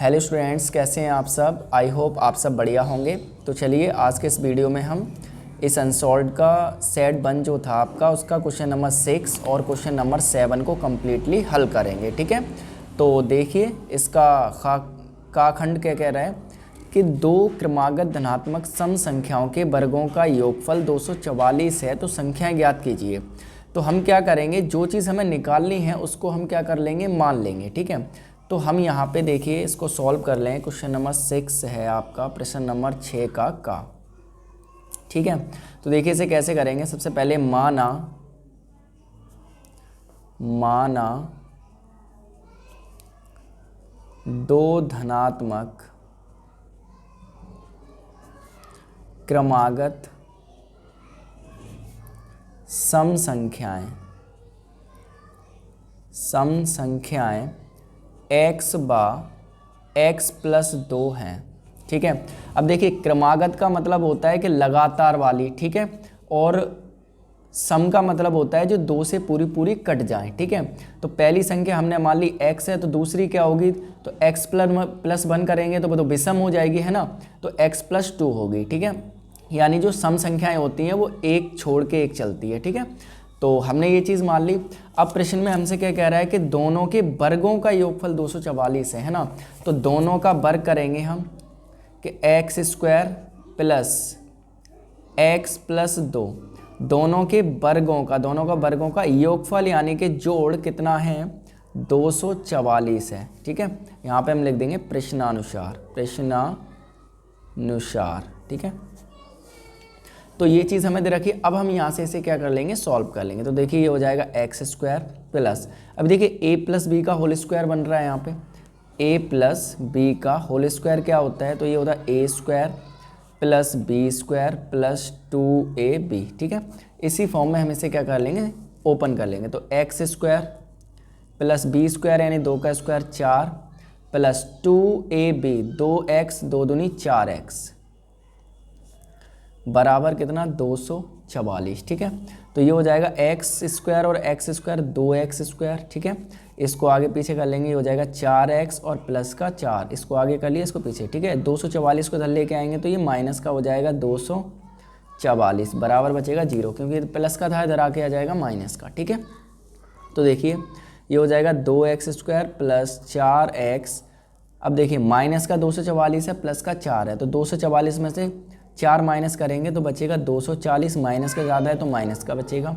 Hello students, कैसे हैं आप सब। आई होप आप सब बढ़िया होंगे। तो चलिए आज के इस वीडियो में हम इस अनसॉल्व्ड का सेट 1 जो था आपका, उसका क्वेश्चन नंबर 6 और क्वेश्चन नंबर 7 को कम्प्लीटली हल करेंगे। ठीक है, तो देखिए इसका का खंड क्या कह रहा है कि दो क्रमागत धनात्मक सम संख्याओं के वर्गों का योगफल 244 है, तो संख्याएं ज्ञात कीजिए। तो हम क्या करेंगे, जो चीज़ हमें निकालनी है उसको हम क्या कर लेंगे, मान लेंगे। ठीक है, तो हम यहाँ पे देखिए इसको सॉल्व कर लें। क्वेश्चन नंबर 6 है आपका, प्रश्न नंबर 6 का। ठीक है, तो देखिए इसे कैसे करेंगे। सबसे पहले माना दो धनात्मक क्रमागत सम संख्याएं x + x+2 हैं। ठीक है, अब देखिए क्रमागत का मतलब होता है कि लगातार वाली। ठीक है, और सम का मतलब होता है जो दो से पूरी पूरी कट जाए। ठीक है, तो पहली संख्या हमने मान ली x है, तो दूसरी क्या होगी, तो x+1 करेंगे तो वो तो विषम हो जाएगी, है ना, तो x+2 होगी। ठीक है, यानी जो सम संख्याएं होती हैं वो एक छोड़ के एक चलती है। ठीक है, तो हमने ये चीज़ मान ली। अब प्रश्न में हमसे क्या कह रहा है कि दोनों के वर्गों का योगफल 244 है ना, तो दोनों का वर्ग करेंगे हम कि x² + x+2, दोनों के वर्गों का योगफल यानी कि जोड़ कितना है, 244 है। ठीक है, यहाँ पे हम लिख देंगे प्रश्नानुसार। ठीक है, तो ये चीज़ हमें दे रखी। अब हम यहाँ से इसे क्या कर लेंगे, सॉल्व कर लेंगे। तो देखिए ये हो जाएगा x² प्लस, अब देखिए a+b का होल स्क्वायर बन रहा है यहाँ पे। a+b का होल स्क्वायर क्या होता है, तो ये होता है a² + b² + 2ab। ठीक है, इसी फॉर्म में हम इसे क्या कर लेंगे, ओपन कर लेंगे। तो x² + b² यानी 2 का स्क्वायर 4 + 2ab 2x 2 दूनी 4x बराबर कितना, 244। ठीक है, तो ये हो जाएगा x² और x² 2x²। ठीक है, इसको आगे पीछे कर लेंगे, ये हो जाएगा 4x और प्लस का 4, इसको आगे कर लिया, इसको पीछे। ठीक है, 244 को इधर लेके आएंगे तो ये माइनस का हो जाएगा 244, बराबर बचेगा 0, क्योंकि प्लस का था, इधर आके आ जाएगा माइनस का। ठीक है, तो देखिए ये हो जाएगा 2x² + 4x। अब देखिए माइनस का 244 है, प्लस का 4 है, तो 244 में से 4 माइनस करेंगे तो बचेगा 240, माइनस का ज़्यादा है तो माइनस का बचेगा,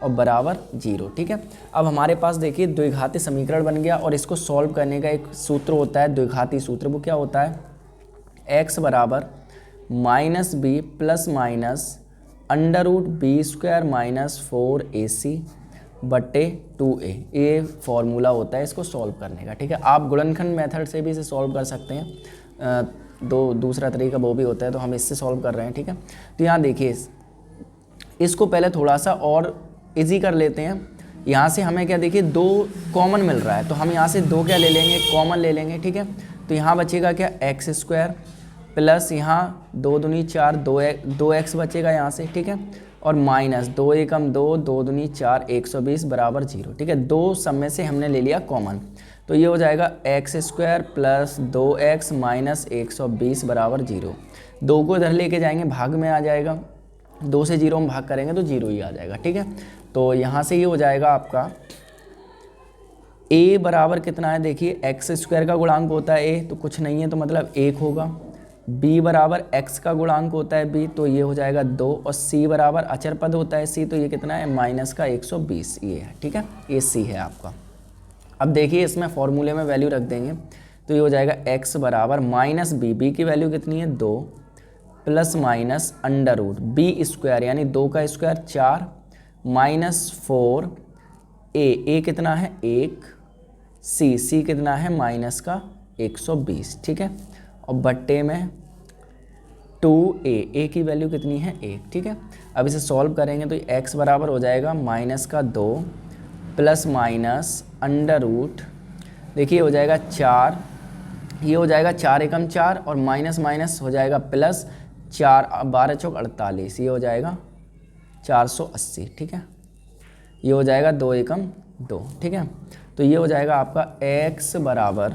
और बराबर 0। ठीक है, अब हमारे पास देखिए द्विघाती समीकरण बन गया, और इसको सॉल्व करने का एक सूत्र होता है, द्विघाती सूत्र। वो क्या होता है, x बराबर -b ± √b² - 4ac बटे 2a, ये फॉर्मूला होता है इसको सॉल्व करने का। ठीक है, आप गुणनखंड मेथड से भी इसे सॉल्व कर सकते हैं, दूसरा तरीका वो भी होता है, तो हम इससे सॉल्व कर रहे हैं। ठीक है, तो यहाँ देखिए इसको पहले थोड़ा सा और इजी कर लेते हैं। यहाँ से हमें क्या, देखिए 2 कॉमन मिल रहा है, तो हम यहाँ से 2 क्या ले लेंगे, कॉमन ले लेंगे। ठीक है, तो यहाँ बचेगा क्या, x² प्लस यहाँ 2 दूनी 4 2x बचेगा यहाँ से। ठीक है, और माइनस 2 एकम 2 2 दूनी 4 120 बराबर 0। ठीक है, 2 सब में से हमने ले लिया कॉमन, तो ये हो जाएगा x² + 2x - 120 बराबर 0। 2 को इधर लेके जाएंगे, भाग में आ जाएगा, 2 से 0 में भाग करेंगे तो 0 ही आ जाएगा। ठीक है, तो यहाँ से ये हो जाएगा आपका a बराबर कितना है, देखिए x² का गुणांक होता है a, तो कुछ नहीं है, तो मतलब 1 होगा। b बराबर x का गुणांक होता है b, तो ये हो जाएगा 2, और c बराबर अचर पद होता है c, तो ये कितना है, -120, ये है। ठीक है, ये c है आपका। अब देखिए इसमें फॉर्मूले में वैल्यू रख देंगे, तो ये हो जाएगा x बराबर -b की वैल्यू कितनी है, 2 ± √b² यानी 2 का स्क्वायर 4 -4a कितना है, 1 c कितना है, -120। ठीक है, और बट्टे में 2a की वैल्यू कितनी है, 1। ठीक है, अब इसे सॉल्व करेंगे तो x बराबर हो जाएगा -2 ± देखिए हो जाएगा 4, ये हो जाएगा 4 एकम 4, और माइनस माइनस हो जाएगा प्लस 4 12 चौक 48, ये हो जाएगा 480। ठीक है, ये हो जाएगा 2 एकम 2। ठीक है, तो ये हो जाएगा आपका x बराबर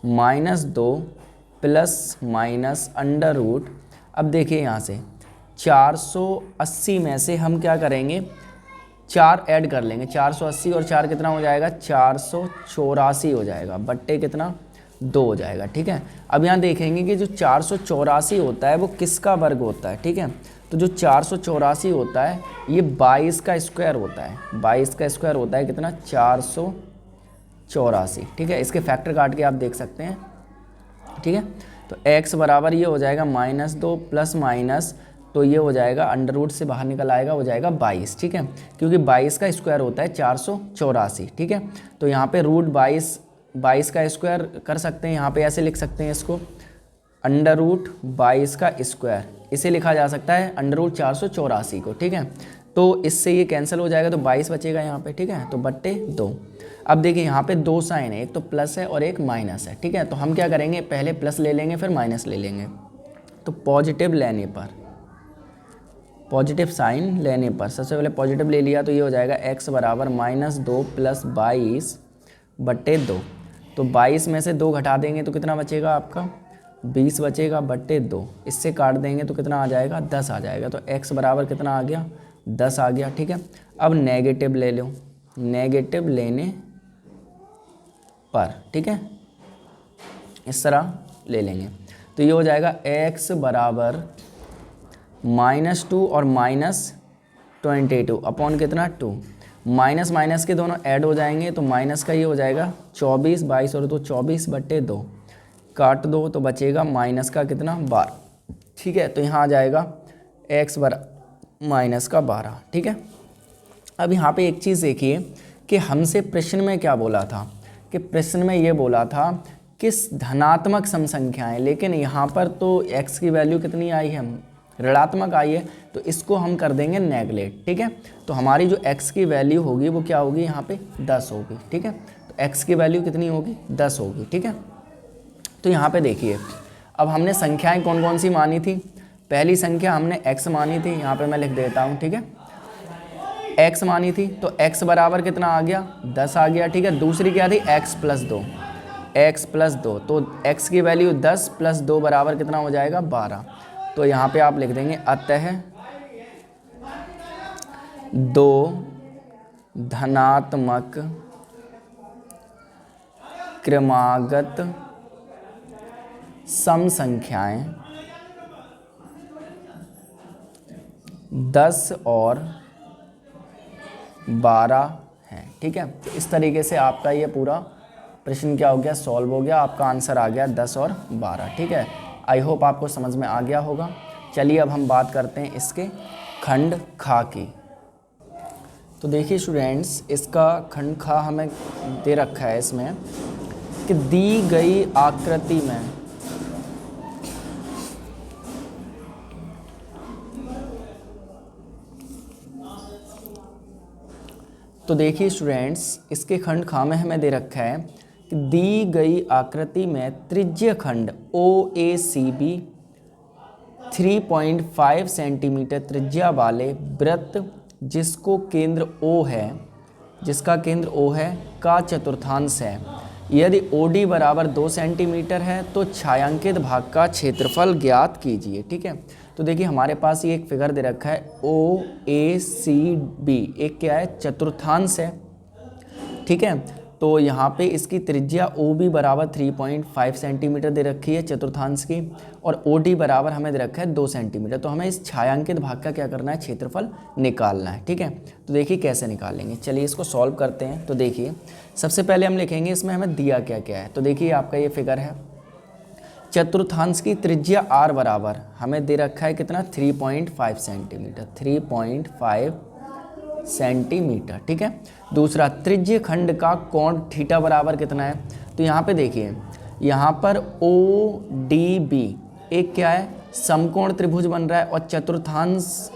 -2 प्लस माइनस अंडर रूट। अब देखिए यहाँ से 480 में से हम क्या करेंगे, 4 ऐड कर लेंगे। 480 और 4 कितना हो जाएगा, 484 हो जाएगा, बट्टे कितना 2 हो जाएगा। ठीक है, अब यहाँ देखेंगे कि जो 484 होता है वो किसका वर्ग होता है। ठीक है, तो जो 484 होता है ये 22 का स्क्वायर होता है। 22 का स्क्वायर होता है कितना, 484। ठीक है, इसके फैक्टर काट के आप देख सकते हैं। ठीक है, तो x बराबर ये हो जाएगा -2 प्लस माइनस, तो ये हो जाएगा अंडर रूट से बाहर निकल आएगा, हो जाएगा 22। ठीक है, क्योंकि 22 का स्क्वायर होता है 484। ठीक है, तो यहाँ पे रूट 22 का स्क्वायर कर सकते हैं, यहाँ पे ऐसे लिख सकते हैं इसको, अंडर रूट 22 का स्क्वायर, इसे लिखा जा सकता है अंडर रूट 484 को। ठीक है, तो इससे ये कैंसिल हो जाएगा, तो 22 बचेगा यहाँ पे। ठीक है, तो बट्टे 2। अब देखिए यहाँ पे 2 साइन है, एक तो प्लस है और एक माइनस है। ठीक है, तो हम क्या करेंगे, पहले प्लस ले लेंगे फिर माइनस ले लेंगे। तो पॉजिटिव लेने पर, पॉजिटिव साइन लेने पर सबसे पहले पॉजिटिव ले लिया, तो ये हो जाएगा x बराबर -2 प्लस 22 बट्टे 2। तो 22 में से 2 घटा देंगे तो कितना बचेगा आपका, 20 बचेगा बट्टे 2। इससे काट देंगे तो कितना आ जाएगा, 10 आ जाएगा। तो x बराबर कितना आ गया, 10 आ गया। ठीक है, अब नेगेटिव ले लो, नेगेटिव लेने पर। ठीक है, इस तरह ले लेंगे, तो ये हो जाएगा x बराबर -2 और -22 अपॉन कितना 2। माइनस माइनस के दोनों ऐड हो जाएंगे, तो माइनस का ये हो जाएगा 24, 22 और 2 24 बट्टे 2, काट दो तो बचेगा माइनस का कितना 12। ठीक है, तो यहाँ आ जाएगा x बराबर माइनस का 12। ठीक है, अब यहाँ पे एक चीज़ देखिए कि हमसे प्रश्न में क्या बोला था, कि प्रश्न में ये बोला था कि धनात्मक सम संख्याएं, लेकिन यहाँ पर तो x की वैल्यू कितनी आई है, ऋणात्मक आई है, तो इसको हम कर देंगे नेगलेक्ट। ठीक है, तो हमारी जो x की वैल्यू होगी वो क्या होगी, यहाँ पे 10 होगी। ठीक है, तो x की वैल्यू कितनी होगी, 10 होगी। ठीक है, तो यहाँ पे देखिए अब हमने संख्याएं कौन कौन सी मानी थी। पहली संख्या हमने x मानी थी, यहाँ पे मैं लिख देता हूँ। ठीक है, x मानी थी, तो x बराबर कितना आ गया, 10 आ गया। ठीक है, दूसरी क्या थी, x + 2, x + 2, तो x की वैल्यू 10 + 2 बराबर कितना हो जाएगा, 12। तो यहाँ पे आप लिख देंगे अतः 2 धनात्मक क्रमागत सम संख्याएं 10 और 12 हैं। ठीक है, तो इस तरीके से आपका ये पूरा प्रश्न क्या हो गया, सॉल्व हो गया, आपका आंसर आ गया 10 और 12। ठीक है, आई होप आपको समझ में आ गया होगा। चलिए अब हम बात करते हैं इसके खंड खा की। तो देखिए स्टूडेंट्स, इसका खंड खा हमें दे रखा है इसमें कि दी गई आकृति में तो देखिए स्टूडेंट्स, इसके खंड खा में हमें दे रखा है कि दी गई आकृति में त्रिज्य खंड OACB 3.5 सेंटीमीटर त्रिज्या वाले वृत्त जिसको केंद्र O है, जिसका केंद्र O है का चतुर्थांश है। यदि OD बराबर 2 सेंटीमीटर है तो छायांकित भाग का क्षेत्रफल ज्ञात कीजिए। ठीक है, तो देखिए हमारे पास ये एक फिगर दे रखा है OACB, एक क्या है, चतुर्थांश है। ठीक है, तो यहाँ पे इसकी त्रिज्या OB बराबर 3.5 सेंटीमीटर दे रखी है चतुर्थांश की, और OD बराबर हमें दे रखा है 2 सेंटीमीटर। तो हमें इस छायांकित भाग का क्या करना है, क्षेत्रफल निकालना है। ठीक है, तो देखिए कैसे निकालेंगे, चलिए इसको सॉल्व करते हैं। तो देखिए सबसे पहले हम लिखेंगे इसमें हमें दिया क्या क्या है। तो देखिए आपका ये फिगर है, चतुर्थांश की त्रिज्या R बराबर हमें दे रखा है कितना, 3.5 सेंटीमीटर, 3.5 सेंटीमीटर। ठीक है, दूसरा त्रिज्य खंड का कोण थीटा बराबर कितना है। तो यहाँ पे देखिए, यहाँ पर ODB एक क्या है, समकोण त्रिभुज बन रहा है, और चतुर्थांश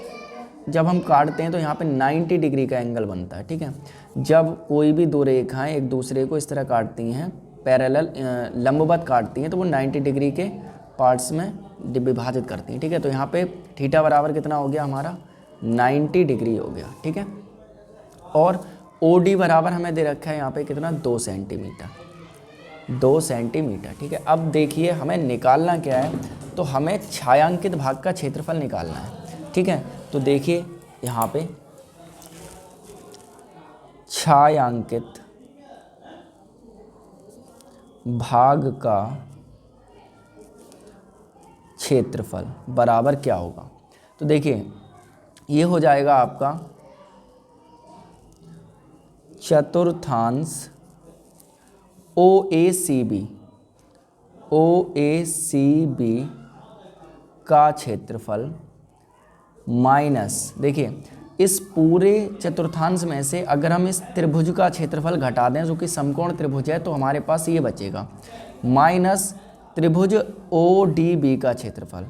जब हम काटते हैं तो यहाँ पे 90 डिग्री का एंगल बनता है। ठीक है, जब कोई भी दो रेखाएं एक दूसरे को इस तरह काटती हैं, पैरेलल लंबवत काटती हैं, तो वो 90 डिग्री के पार्ट्स में विभाजित करती हैं। ठीक है, तो यहाँ पे थीटा बराबर कितना हो गया हमारा, 90 डिग्री हो गया। ठीक है, और OD बराबर हमें दे रखा है यहाँ पे कितना, 2 सेंटीमीटर। 2 सेंटीमीटर। ठीक है, अब देखिए हमें निकालना क्या है, तो हमें छायांकित भाग का क्षेत्रफल निकालना है। ठीक है, तो देखिए यहाँ पे छायांकित भाग का क्षेत्रफल बराबर क्या होगा, तो देखिए ये हो जाएगा आपका चतुर्थांश OACB का क्षेत्रफल माइनस, देखिए इस पूरे चतुर्थांश में से अगर हम इस त्रिभुज का क्षेत्रफल घटा दें जो कि समकोण त्रिभुज है, तो हमारे पास ये बचेगा माइनस त्रिभुज ODB का क्षेत्रफल,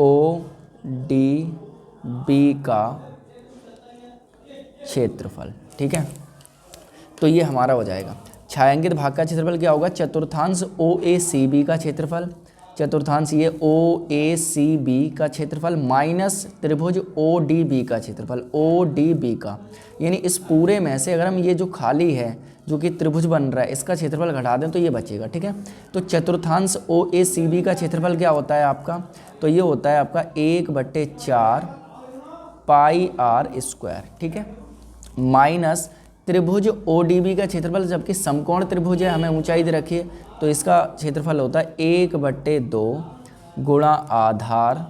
ODB का क्षेत्रफल। ठीक है, तो ये हमारा हो जाएगा छायांकित भाग का क्षेत्रफल क्या होगा, चतुर्थांश OACB का क्षेत्रफल, चतुर्थांश ये OACB का क्षेत्रफल माइनस त्रिभुज ODB का क्षेत्रफल, ODB का, यानी इस पूरे में से अगर हम ये जो खाली है जो कि त्रिभुज बन रहा है इसका क्षेत्रफल घटा दें तो ये बचेगा। ठीक है, तो चतुर्थांश OACB का क्षेत्रफल क्या होता है आपका, तो ये होता है आपका 1/4 पाई r स्क्वायर। ठीक है, माइनस त्रिभुज ODB का क्षेत्रफल, जबकि समकोण त्रिभुज है हमें ऊंचाई दे रखी है, तो इसका क्षेत्रफल होता है 1/2 गुणा आधार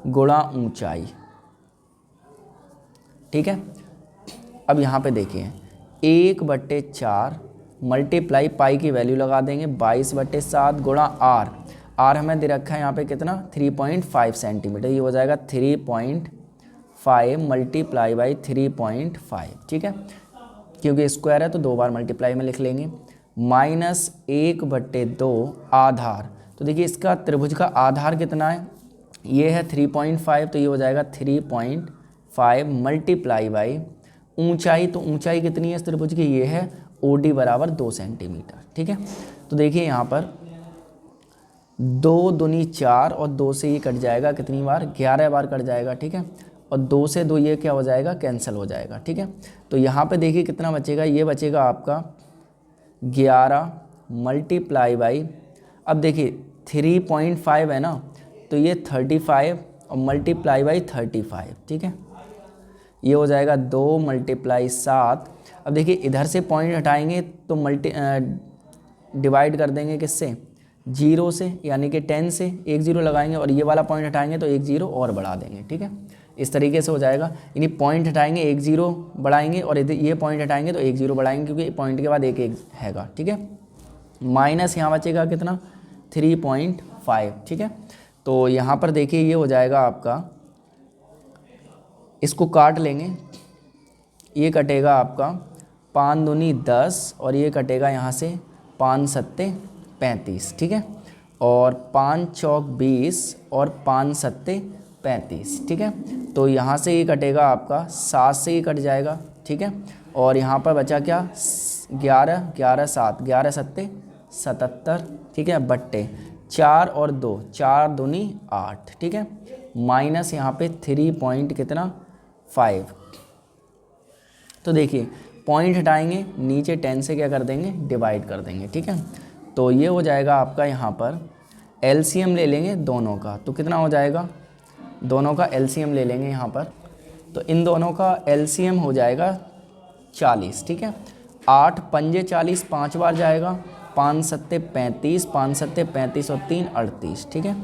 गुणा ऊंचाई। ठीक है, अब यहाँ पे देखिए 1/4 मल्टीप्लाई पाई की वैल्यू लगा देंगे 22/7 गुणा r हमें दे रखा है यहाँ पे कितना 3.5 सेंटीमीटर, ये हो जाएगा 3.5 मल्टीप्लाई बाई 3.5। ठीक है, क्योंकि स्क्वायर है तो 2 बार मल्टीप्लाई में लिख लेंगे, माइनस 1/2 आधार, तो देखिए इसका त्रिभुज का आधार कितना है, ये है 3.5, तो ये हो जाएगा 3.5 मल्टीप्लाई बाई ऊंचाई, तो ऊंचाई कितनी है इस त्रिभुज की, ये है OD बराबर 2 सेंटीमीटर। ठीक है, तो देखिए यहाँ पर 2 दूनी 4 और 2 से ये कट जाएगा कितनी बार, 11 बार कट जाएगा। ठीक है, और 2 से 2 ये क्या हो जाएगा, कैंसिल हो जाएगा। ठीक है, तो यहाँ पे देखिए कितना बचेगा, ये बचेगा आपका 11 मल्टीप्लाई बाई, अब देखिए 3.5 है ना, तो ये 35 और मल्टीप्लाई बाई 35। ठीक है, ये हो जाएगा 2 मल्टीप्लाई 7। अब देखिए इधर से पॉइंट हटाएंगे तो डिवाइड कर देंगे किससे, 0 से, यानी कि 10 से 1 0 लगाएंगे, और ये वाला पॉइंट हटाएंगे तो 1 0 और बढ़ा देंगे। ठीक है, इस तरीके से हो जाएगा, यानी पॉइंट हटाएंगे 1 0 बढ़ाएंगे, और ये पॉइंट हटाएंगे तो 1 0 बढ़ाएंगे, क्योंकि पॉइंट के बाद 1 1 हैगा। ठीक है, माइनस यहाँ बचेगा कितना 3.5। ठीक है, तो यहाँ पर देखिए ये हो जाएगा आपका, इसको काट लेंगे, ये कटेगा आपका 5 दूनी 10 और ये कटेगा यहाँ से 5 सत्ते 35। ठीक है, और 5 चौक 20 और 5 सत्ते 35। ठीक है, तो यहाँ से ये कटेगा आपका 7 से ये कट जाएगा। ठीक है, और यहाँ पर बचा क्या 11 11 7 11 सत्ते 77। ठीक है, बट्टे 4 और 2 4 दूनी 8। ठीक है, माइनस यहाँ पे 3.5। तो देखिए पॉइंट हटाएंगे, नीचे 10 से क्या कर देंगे, डिवाइड कर देंगे। ठीक है, तो ये हो जाएगा आपका, यहाँ पर एलसीएम ले लेंगे दोनों का, तो कितना हो जाएगा, दोनों का एलसीएम ले लेंगे यहाँ पर, तो इन दोनों का एलसीएम हो जाएगा 40। ठीक है, 8 पंजे 40 5 बार जाएगा, 5 सत्ते 35 5 सत्ते 35 और 3 38। ठीक है,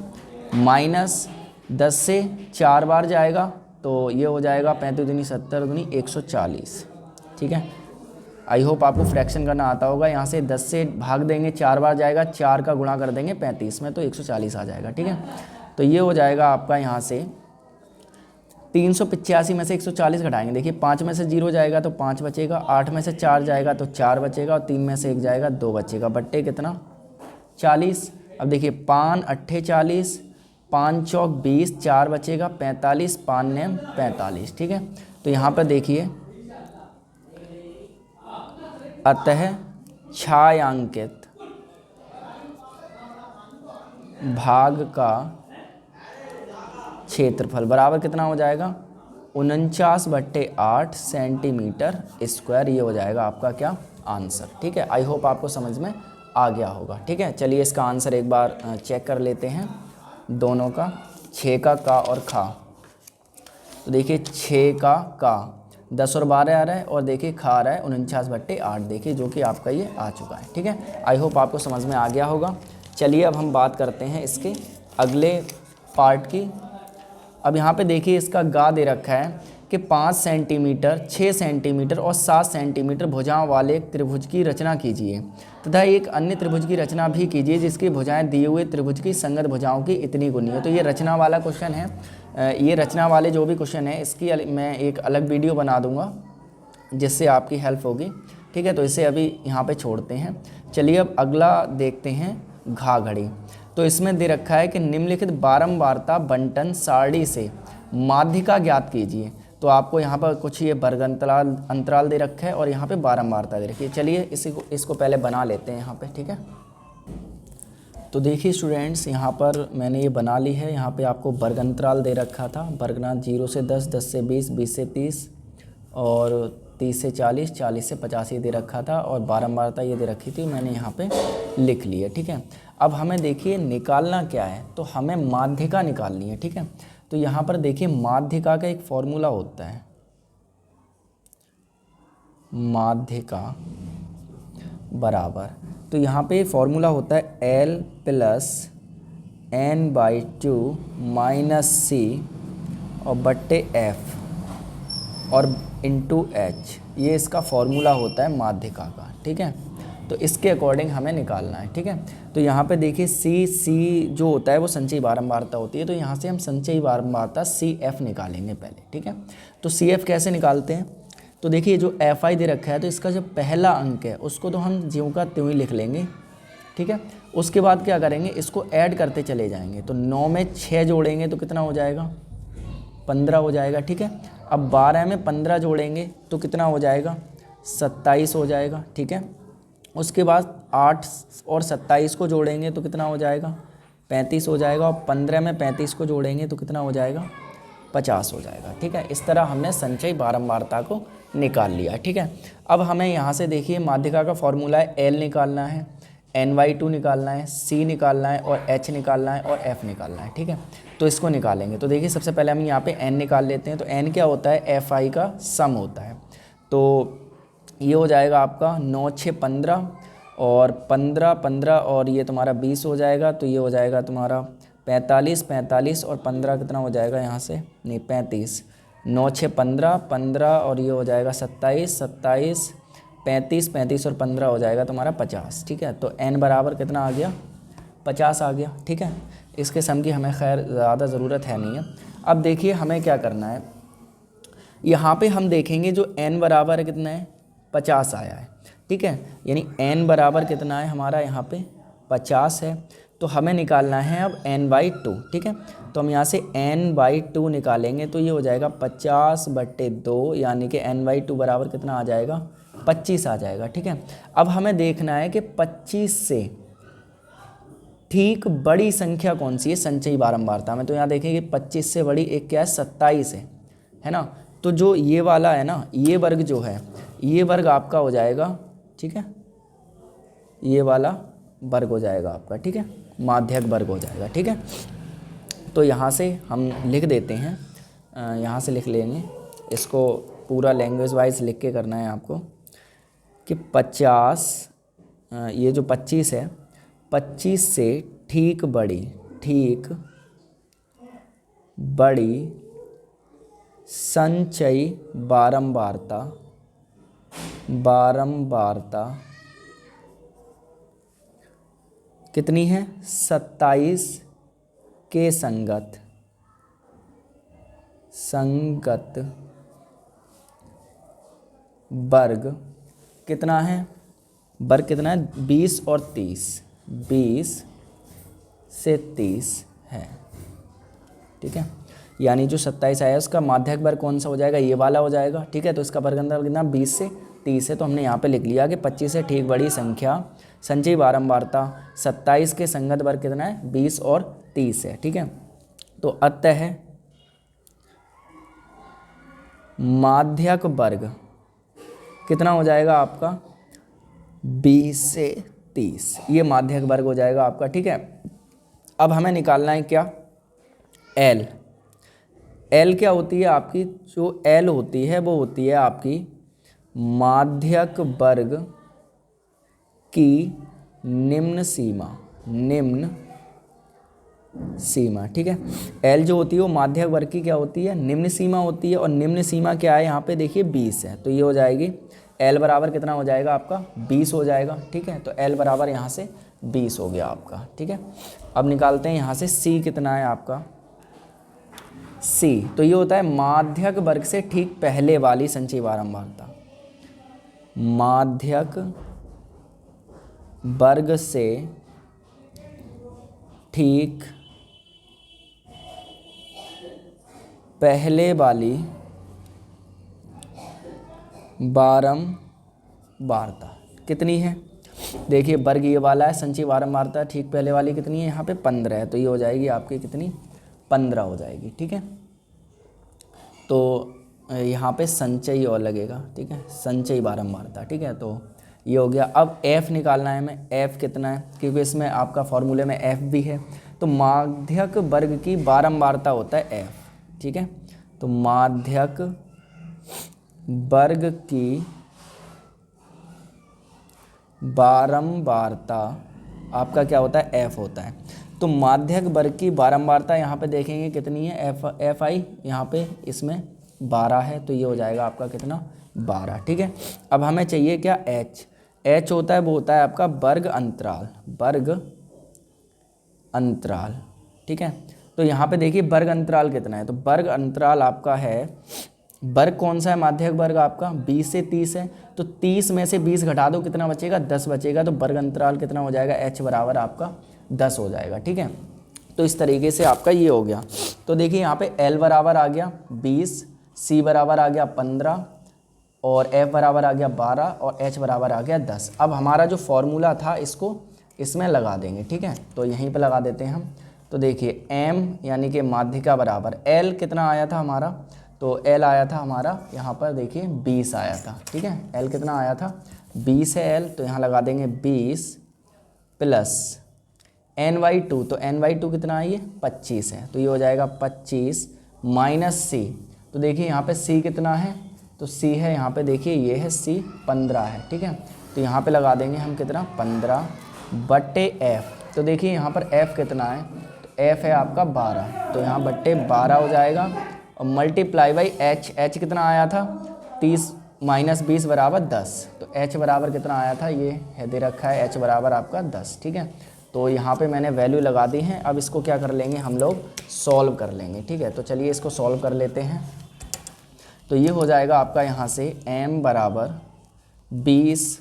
माइनस 10 से 4 बार जाएगा, तो ये हो जाएगा 35 दूनी 70 दूनी 140। ठीक है, आई होप आपको फ्रैक्शन करना आता होगा। यहाँ से 10 से भाग देंगे, 4 बार जाएगा, 4 का गुणा कर देंगे 35 में, तो 140 आ जाएगा। ठीक है, तो ये हो जाएगा आपका, यहाँ से 385 में से 140 घटाएंगे, देखिए 5 में से 0 जाएगा तो 5 बचेगा, 8 में से 4 जाएगा तो 4 बचेगा, और 3 में से 1 जाएगा 2 बचेगा, बट्टे कितना 40। अब देखिए 5 अट्ठे 40, 5 चौक 20, 4 बचेगा 45, 5 नेम 45। ठीक है, तो यहाँ पर देखिए, अतः छायांकित भाग का क्षेत्रफल बराबर कितना हो जाएगा, 49/8 सेंटीमीटर स्क्वायर। ये हो जाएगा आपका क्या, आंसर। ठीक है, आई होप आपको समझ में आ गया होगा। ठीक है, चलिए इसका आंसर एक बार चेक कर लेते हैं दोनों का, 6 का और खा। तो देखिए 6 का 10 और 12 आ रहा है, और देखिए खा आ रहा है 49/8, देखिए जो कि आपका ये आ चुका है। ठीक है, आई होप आपको समझ में आ गया होगा। चलिए अब हम बात करते हैं इसके अगले पार्ट की। अब यहाँ पे देखिए इसका गा दे रखा है कि 5 सेंटीमीटर, 6 सेंटीमीटर और 7 सेंटीमीटर भुजाओं वाले एक त्रिभुज की रचना कीजिए तथा एक अन्य त्रिभुज की रचना भी कीजिए जिसकी भुजाएं दिए हुए त्रिभुज की संगत भुजाओं की इतनी गुनी हो। तो ये रचना वाला क्वेश्चन है। ये रचना वाले जो भी क्वेश्चन है इसकी मैं एक अलग वीडियो बना दूंगा जिससे आपकी हेल्प होगी। ठीक है, तो इसे अभी यहाँ पे छोड़ते हैं। चलिए अब अगला देखते हैं घा घड़ी। तो इसमें दे रखा है कि निम्नलिखित बारंबारता बंटन सारणी से माध्यिका ज्ञात कीजिए। तो आपको यहाँ पर कुछ ये वर्ग अंतराल दे रखा है और यहाँ पे बारंबारता दे रखी है। चलिए इसको पहले बना लेते हैं यहाँ पे। ठीक है, तो देखिए स्टूडेंट्स, यहाँ पर मैंने ये बना ली है। यहाँ पे आपको वर्ग अंतराल दे रखा था, वर्गनाथ 0 से 10, 10 से 20, 20 से 30 और 30 से 40, 40 से 50 ये दे रखा था, और बारंबारता ये दे रखी थी, मैंने यहाँ पे लिख ली है। ठीक है, अब हमें देखिए निकालना क्या है, तो हमें माध्यिका निकालनी है। ठीक है, तो यहाँ पर देखिए माध्यिका का एक फॉर्मूला होता है, माध्यिका बराबर, तो यहाँ पे फॉर्मूला होता है L + n/2 - c और बट्टे f और इंटू h, ये इसका फॉर्मूला होता है माध्यिका का। ठीक है, तो इसके अकॉर्डिंग हमें निकालना है। ठीक है, तो यहाँ पे देखिए C जो होता है वो संचयी बारंबारता होती है, तो यहाँ से हम संचयी बारंबारता CF निकालेंगे पहले। ठीक है, तो CF कैसे निकालते हैं, तो देखिए जो FI दे रखा है तो इसका जो पहला अंक है उसको तो हम ज्यों का त्यों ही लिख लेंगे। ठीक है, उसके बाद क्या करेंगे, इसको ऐड करते चले जाएंगे। तो 9 में 6 जोड़ेंगे तो कितना हो जाएगा, 15 हो जाएगा। ठीक है, अब 12 में 15 जोड़ेंगे तो कितना हो जाएगा, 27 हो जाएगा। ठीक है, उसके बाद 8 और 27 को जोड़ेंगे तो कितना हो जाएगा, 35 हो जाएगा, और 15 में 35 को जोड़ेंगे तो कितना हो जाएगा, 50 हो जाएगा। ठीक है, इस तरह हमने संचयी बारंबारता को निकाल लिया। ठीक है, अब हमें यहाँ से देखिए माध्यिका का फॉर्मूला है, L निकालना है, n/2 निकालना है, C निकालना है, और H निकालना है, और F निकालना है। ठीक है, तो इसको निकालेंगे। तो देखिए सबसे पहले हम यहाँ पे n निकाल लेते हैं। तो n क्या होता है, FI का सम होता है। तो ये हो जाएगा आपका 9 6 15 और 15 15 और ये तुम्हारा 20 हो जाएगा। तो ये हो जाएगा तुम्हारा 45 45 और 15 कितना हो जाएगा यहाँ से, नहीं 35, 9 6 15 15 और ये हो जाएगा 27 27 35 35 और 15 हो जाएगा तुम्हारा 50। ठीक है, तो n बराबर कितना आ गया, 50 आ गया। ठीक है, इसके सम की हमें खैर ज़्यादा ज़रूरत है नहीं है। अब देखिए हमें क्या करना है, यहाँ पे हम देखेंगे जो n बराबर है कितना है, 50 आया है। ठीक है, यानी n बराबर कितना है हमारा यहाँ पे 50 है। तो हमें निकालना है अब n/2। ठीक है, तो हम यहाँ से n/2 निकालेंगे तो ये हो जाएगा 50/2, यानी कि n/2 बराबर कितना आ जाएगा, 25 आ जाएगा। ठीक है, अब हमें देखना है कि 25 से ठीक बड़ी संख्या कौन सी है संचयी बारंबारता में। तो यहाँ देखेंगे 25 से बड़ी एक क्या है, 27 है ना। तो जो ये वाला है ना, ये वर्ग जो है, ये वर्ग आपका हो जाएगा। ठीक है, ये वाला वर्ग हो जाएगा आपका। ठीक है, माध्यक वर्ग हो जाएगा। ठीक है, तो यहाँ से हम लिख देते हैं, यहाँ से लिख लेंगे इसको, पूरा लैंग्वेज वाइज लिख के करना है आपको कि 50, ये जो 25 है, 25 से ठीक बड़ी संचयी बारंबारता कितनी है, 27 के संगत वर्ग कितना है, वर्ग कितना है, 20 और 30, 20 से 30 है। ठीक है, यानी जो 27 आया उसका माध्यक वर्ग कौन सा हो जाएगा, ये वाला हो जाएगा। ठीक है, तो इसका वर्ग अंतर कितना, 20 से 30 है। तो हमने यहाँ पे लिख लिया कि 25 से ठीक बड़ी संख्या संचयी बारंबारता 27 के संगत वर्ग कितना है, 20 और 30 है। ठीक है, तो अतः माध्यक वर्ग कितना हो जाएगा आपका, 20 से 30, ये माध्यक वर्ग हो जाएगा आपका। ठीक है, अब हमें निकालना है क्या, एल। एल क्या होती है आपकी, जो एल होती है वो होती है आपकी माध्यक वर्ग की निम्न सीमा। ठीक है, एल जो होती है वो माध्यक वर्ग की क्या होती है, निम्न सीमा होती है। और निम्न सीमा क्या है यहाँ पे देखिए 20 है, तो ये हो जाएगी एल बराबर कितना हो जाएगा आपका 20 हो जाएगा। ठीक है, तो एल बराबर यहाँ से 20 हो गया आपका। ठीक है, अब निकालते हैं यहाँ से सी कितना है आपका, सी तो ये होता है माध्यक वर्ग से ठीक पहले वाली संचयी बारंबारता। माध्यक वर्ग से ठीक पहले वाली बारंबारता कितनी है, देखिए वर्ग ये वाला है, संचयी बारंबारता ठीक पहले वाली कितनी है, यहाँ पे 15 है, तो ये हो जाएगी आपकी कितनी 15 हो जाएगी। ठीक है, तो यहाँ पे संचयी और लगेगा। ठीक है, संचयी बारंबारता। ठीक है, तो ये हो गया। अब एफ निकालना है हमें, एफ कितना है, क्योंकि इसमें आपका फॉर्मूले में एफ भी है। तो माध्यक वर्ग की बारंबारता होता है एफ। ठीक है, तो माध्यक वर्ग की बारंबारता आपका क्या होता है, एफ होता है। तो माध्यक वर्ग की बारंबारता यहाँ पे देखेंगे कितनी है, एफ आई यहाँ पे इसमें 12 है, तो ये हो जाएगा आपका कितना 12। ठीक है, अब हमें चाहिए क्या, एच। एच होता है वो होता है आपका वर्ग अंतराल। ठीक है, तो यहाँ पे देखिए वर्ग अंतराल कितना है, तो वर्ग अंतराल आपका है, वर्ग कौन सा है माध्यक वर्ग आपका 20 से 30 है, तो 30 में से 20 घटा दो कितना बचेगा, 10 बचेगा। तो वर्ग अंतराल कितना हो जाएगा, एच बराबर आपका 10 हो जाएगा। ठीक है, तो इस तरीके से आपका ये हो गया। तो देखिए यहाँ पे एल बराबर आ गया 20, सी बराबर आ गया 15 और एफ बराबर आ गया 12 और एच बराबर आ गया 10। अब हमारा जो फॉर्मूला था इसको इसमें लगा देंगे। ठीक है, तो यहीं पे लगा देते हैं हम। तो देखिए एम यानी कि माध्यिका बराबर एल कितना आया था हमारा, तो एल आया था हमारा यहाँ पर देखिए 20 आया था। ठीक है, एल कितना आया था 20 है एल, तो यहाँ लगा देंगे 20 प्लस n/2, तो n/2 कितना है, ये 25 है, तो ये हो जाएगा 25 माइनस सी। तो देखिए यहाँ पे सी कितना है, तो सी है यहाँ पे देखिए ये है सी 15 है। ठीक है, तो यहाँ पे लगा देंगे हम कितना 15 बट्टे एफ। तो देखिए यहाँ पर एफ कितना है, तो एफ है आपका 12, तो यहाँ बट्टे 12 हो जाएगा और मल्टीप्लाई बाई एच। एच कितना आया था 30 माइनस 20 बराबर 10, तो एच बराबर कितना आया था, ये है दे रखा है एच बराबर आपका 10। ठीक है, तो यहाँ पे मैंने वैल्यू लगा दी है। अब इसको क्या कर लेंगे हम लोग, सॉल्व कर लेंगे। ठीक है, तो चलिए इसको सॉल्व कर लेते हैं। तो ये हो जाएगा आपका यहाँ से m बराबर 20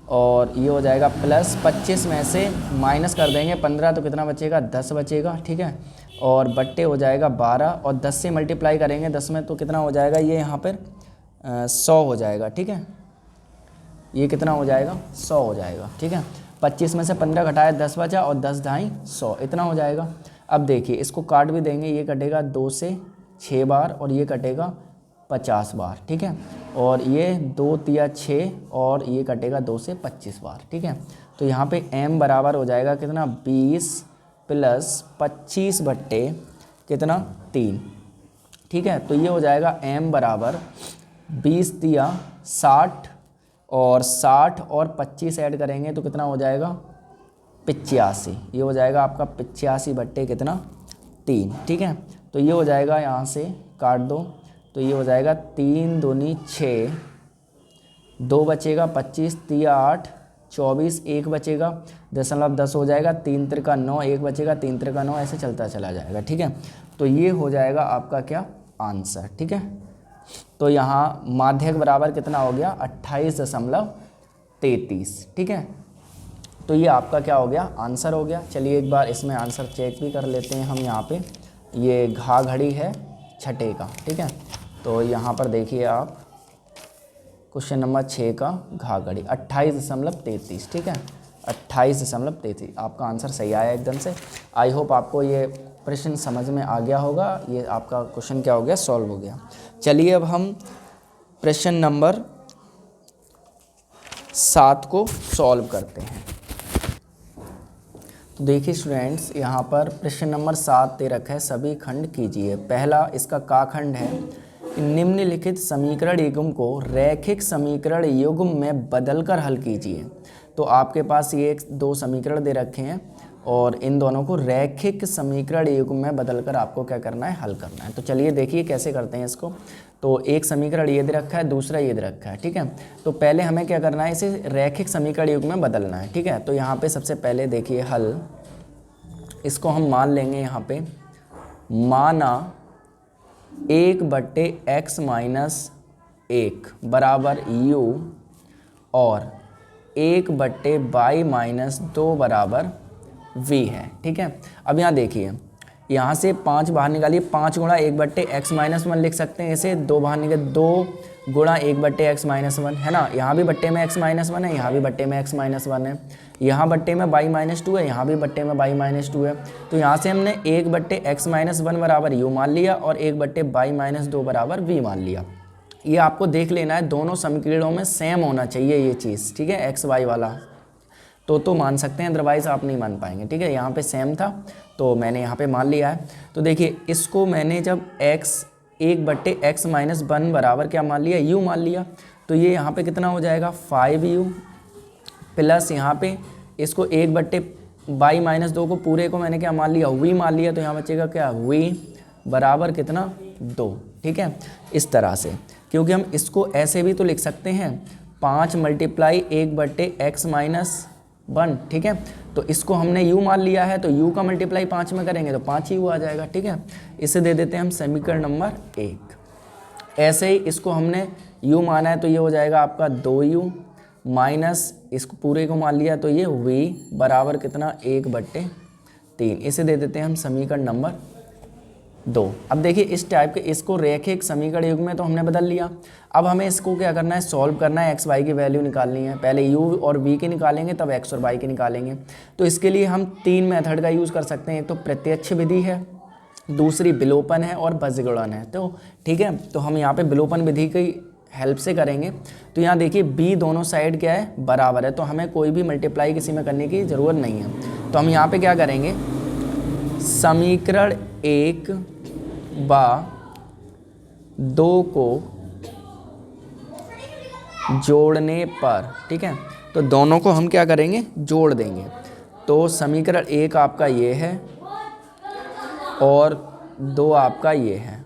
और ये हो जाएगा प्लस 25 में से माइनस कर देंगे 15, तो कितना बचेगा 10 बचेगा। ठीक है, और बट्टे हो जाएगा 12 और 10 से मल्टीप्लाई करेंगे 10 में, तो कितना हो जाएगा, ये यहाँ पर 100 हो जाएगा। ठीक है, ये कितना हो जाएगा 100 हो जाएगा। ठीक है, 25 में से 15 घटाया 10 बचा और 10 ढाई 100 इतना हो जाएगा। अब देखिए इसको काट भी देंगे, ये कटेगा 2 से 6 बार और ये कटेगा 50 बार। ठीक है, और ये 2 तिया 6 और ये कटेगा 2 से 25 बार। ठीक है, तो यहाँ पे m बराबर हो जाएगा कितना 20 प्लस 25 बट्टे कितना 3। ठीक है, तो ये हो जाएगा m बराबर 20 तिया 60 और 60 और 25 ऐड करेंगे तो कितना हो जाएगा 85। ये हो जाएगा आपका 85 बट्टे कितना 3। ठीक है, तो ये हो जाएगा, यहाँ से काट दो, तो ये हो जाएगा 3 दूनी 6, 2 बचेगा 25 तिया 8 24 1 बचेगा 10 हो जाएगा, 3 त्रिका 9 1 बचेगा 3 त्रिका 9, ऐसे चलता चला जाएगा। ठीक है, तो ये हो जाएगा आपका क्या आंसर। ठीक है, तो यहाँ माध्यक बराबर कितना हो गया 28.33। ठीक है, तो ये आपका क्या हो गया आंसर हो गया। चलिए एक बार इसमें आंसर चेक भी कर लेते हैं हम। यहाँ पे ये घा घड़ी है छठे का। ठीक है, तो यहाँ पर देखिए आप क्वेश्चन नंबर 6 का घा घड़ी 28.33। ठीक है, 28.33 आपका आंसर सही आया एकदम से। आई होप आपको ये प्रश्न समझ में आ गया होगा। ये आपका क्वेश्चन क्या हो गया सॉल्व हो गया। चलिए अब हम प्रश्न नंबर 7 को सॉल्व करते हैं। तो देखिए स्टूडेंट्स, यहाँ पर प्रश्न नंबर 7 दे रखा है, सभी खंड कीजिए। पहला इसका का खंड है, निम्नलिखित समीकरण युग्म को रैखिक समीकरण युग्म में बदलकर हल कीजिए। तो आपके पास ये 2 समीकरण दे रखे हैं और इन दोनों को रैखिक समीकरण युग्म में बदलकर आपको क्या करना है, हल करना है। तो चलिए देखिए कैसे करते हैं इसको। तो एक समीकरण ये दे रखा है, दूसरा ये दे रखा है, ठीक है। तो पहले हमें क्या करना है, इसे रैखिक समीकरण युग्म में बदलना है, ठीक है। तो यहाँ पे सबसे पहले देखिए हल, इसको हम मान लेंगे यहाँ पे, माना 1/x - 1 बराबर u और 1/y - 2 बराबर v है, ठीक है। अब यहाँ देखिए, यहाँ से 5 बाहर निकालिए, 5 गुणा 1/x - 1 लिख सकते हैं इसे, 2 बाहर निकाल 2 गुणा 1/x - 1 है ना। यहाँ भी बट्टे में x - 1 है, यहाँ भी बट्टे में x - 1 है, यहाँ बट्टे में y - 2 है, यहाँ भी बट्टे में y - 2 है। तो यहाँ से हमने 1/x - 1 बराबर u मान लिया और 1/y - 2 बराबर v मान लिया। ये आपको देख लेना है, दोनों समीकरणों में सेम होना चाहिए ये चीज़, ठीक है। x y वाला तो मान सकते हैं, अदरवाइज आप नहीं मान पाएंगे, ठीक है। यहाँ पे सेम था तो मैंने यहाँ पे मान लिया है। तो देखिए इसको मैंने जब 1/x - 1 बराबर क्या मान लिया, u मान लिया, तो ये यहाँ पे कितना हो जाएगा 5u प्लस यहाँ पे इसको 1/y - 2 को पूरे को मैंने क्या मान लिया, v मान लिया। तो यहाँ बचेगा क्या, v बराबर कितना 2, ठीक है। इस तरह से, क्योंकि हम इसको ऐसे भी तो लिख सकते हैं 5 × 1/x - 1, ठीक है। तो इसको हमने u मान लिया है, तो u का मल्टीप्लाई 5 में करेंगे तो 5 ही u आ जाएगा, ठीक है। इसे दे देते हैं हम समीकरण नंबर 1। ऐसे ही इसको हमने u माना है तो ये हो जाएगा आपका 2u माइनस इसको पूरे को मान लिया तो ये v बराबर कितना 1/3। इसे दे देते हैं हम समीकरण नंबर 2। अब देखिए इस टाइप के, इसको रैखिक समीकरण युग्म में तो हमने बदल लिया। अब हमें इसको क्या करना है, सॉल्व करना है, x y की वैल्यू निकालनी है। पहले u और v की निकालेंगे, तब x और y की निकालेंगे। तो इसके लिए हम 3 मेथड का यूज़ कर सकते हैं। एक तो प्रत्यक्ष विधि है, दूसरी विलोपन है और बजगुणन है। तो ठीक है, तो हम यहाँ पे विलोपन विधि की हेल्प से करेंगे। तो यहाँ देखिए b दोनों साइड क्या है, बराबर है, तो हमें कोई भी मल्टीप्लाई किसी में करने की ज़रूरत नहीं है। तो हम यहाँ पे क्या करेंगे, समीकरण 1 / 2 को जोड़ने पर, ठीक है, तो दोनों को हम क्या करेंगे, जोड़ देंगे। तो समीकरण 1 आपका ये है और 2 आपका ये है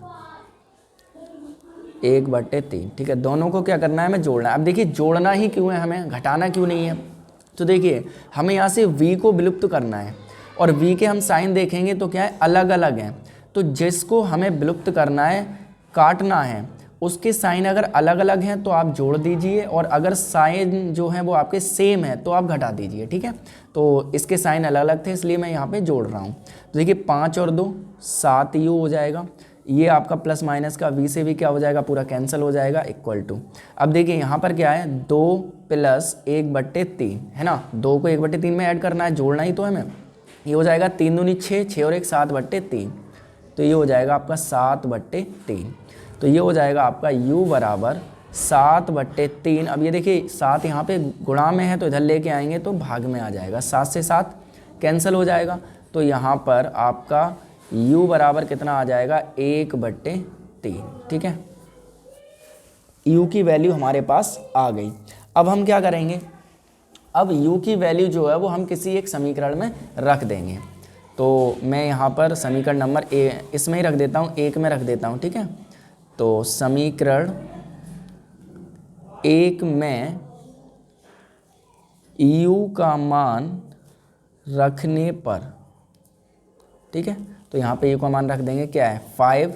1/3, ठीक है। दोनों को क्या करना है, हमें जोड़ना है। अब देखिए जोड़ना ही क्यों है, हमें घटाना क्यों नहीं है। तो देखिए हमें यहाँ से v को विलुप्त करना है और v के हम साइन देखेंगे तो क्या है, अलग अलग हैं। तो जिसको हमें विलुप्त करना है, काटना है, उसके साइन अगर अलग अलग हैं तो आप जोड़ दीजिए, और अगर साइन जो है वो आपके सेम है तो आप घटा दीजिए, ठीक है। तो इसके साइन अलग अलग थे इसलिए मैं यहाँ पे जोड़ रहा हूँ। तो देखिए 5 और 2 7u हो जाएगा। ये आपका प्लस माइनस का v से भी क्या हो जाएगा, पूरा कैंसिल हो जाएगा, इक्वल टू। अब देखिए यहाँ पर क्या है, 2 + 1/3 है ना। 2 को 1/3 में ऐड करना है, जोड़ना ही तो हमें। ये हो जाएगा 3 दूनी 6, 6 और 1 7/3। तो ये हो जाएगा आपका 7/3। तो ये हो जाएगा आपका u बराबर 7/3। अब ये देखिए 7 यहाँ पे गुणा में है तो इधर लेके आएंगे तो भाग में आ जाएगा, 7 से 7 कैंसिल हो जाएगा। तो यहाँ पर आपका u बराबर कितना आ जाएगा, 1/3, ठीक है। u की वैल्यू हमारे पास आ गई। अब हम क्या करेंगे, अब u की वैल्यू जो है वो हम किसी एक समीकरण में रख देंगे। तो मैं यहाँ पर समीकरण नंबर इसमें ही रख देता हूँ, 1 में रख देता हूँ, ठीक है। तो समीकरण 1 में u का मान रखने पर, ठीक है, तो यहाँ पे u का मान रख देंगे, क्या है 5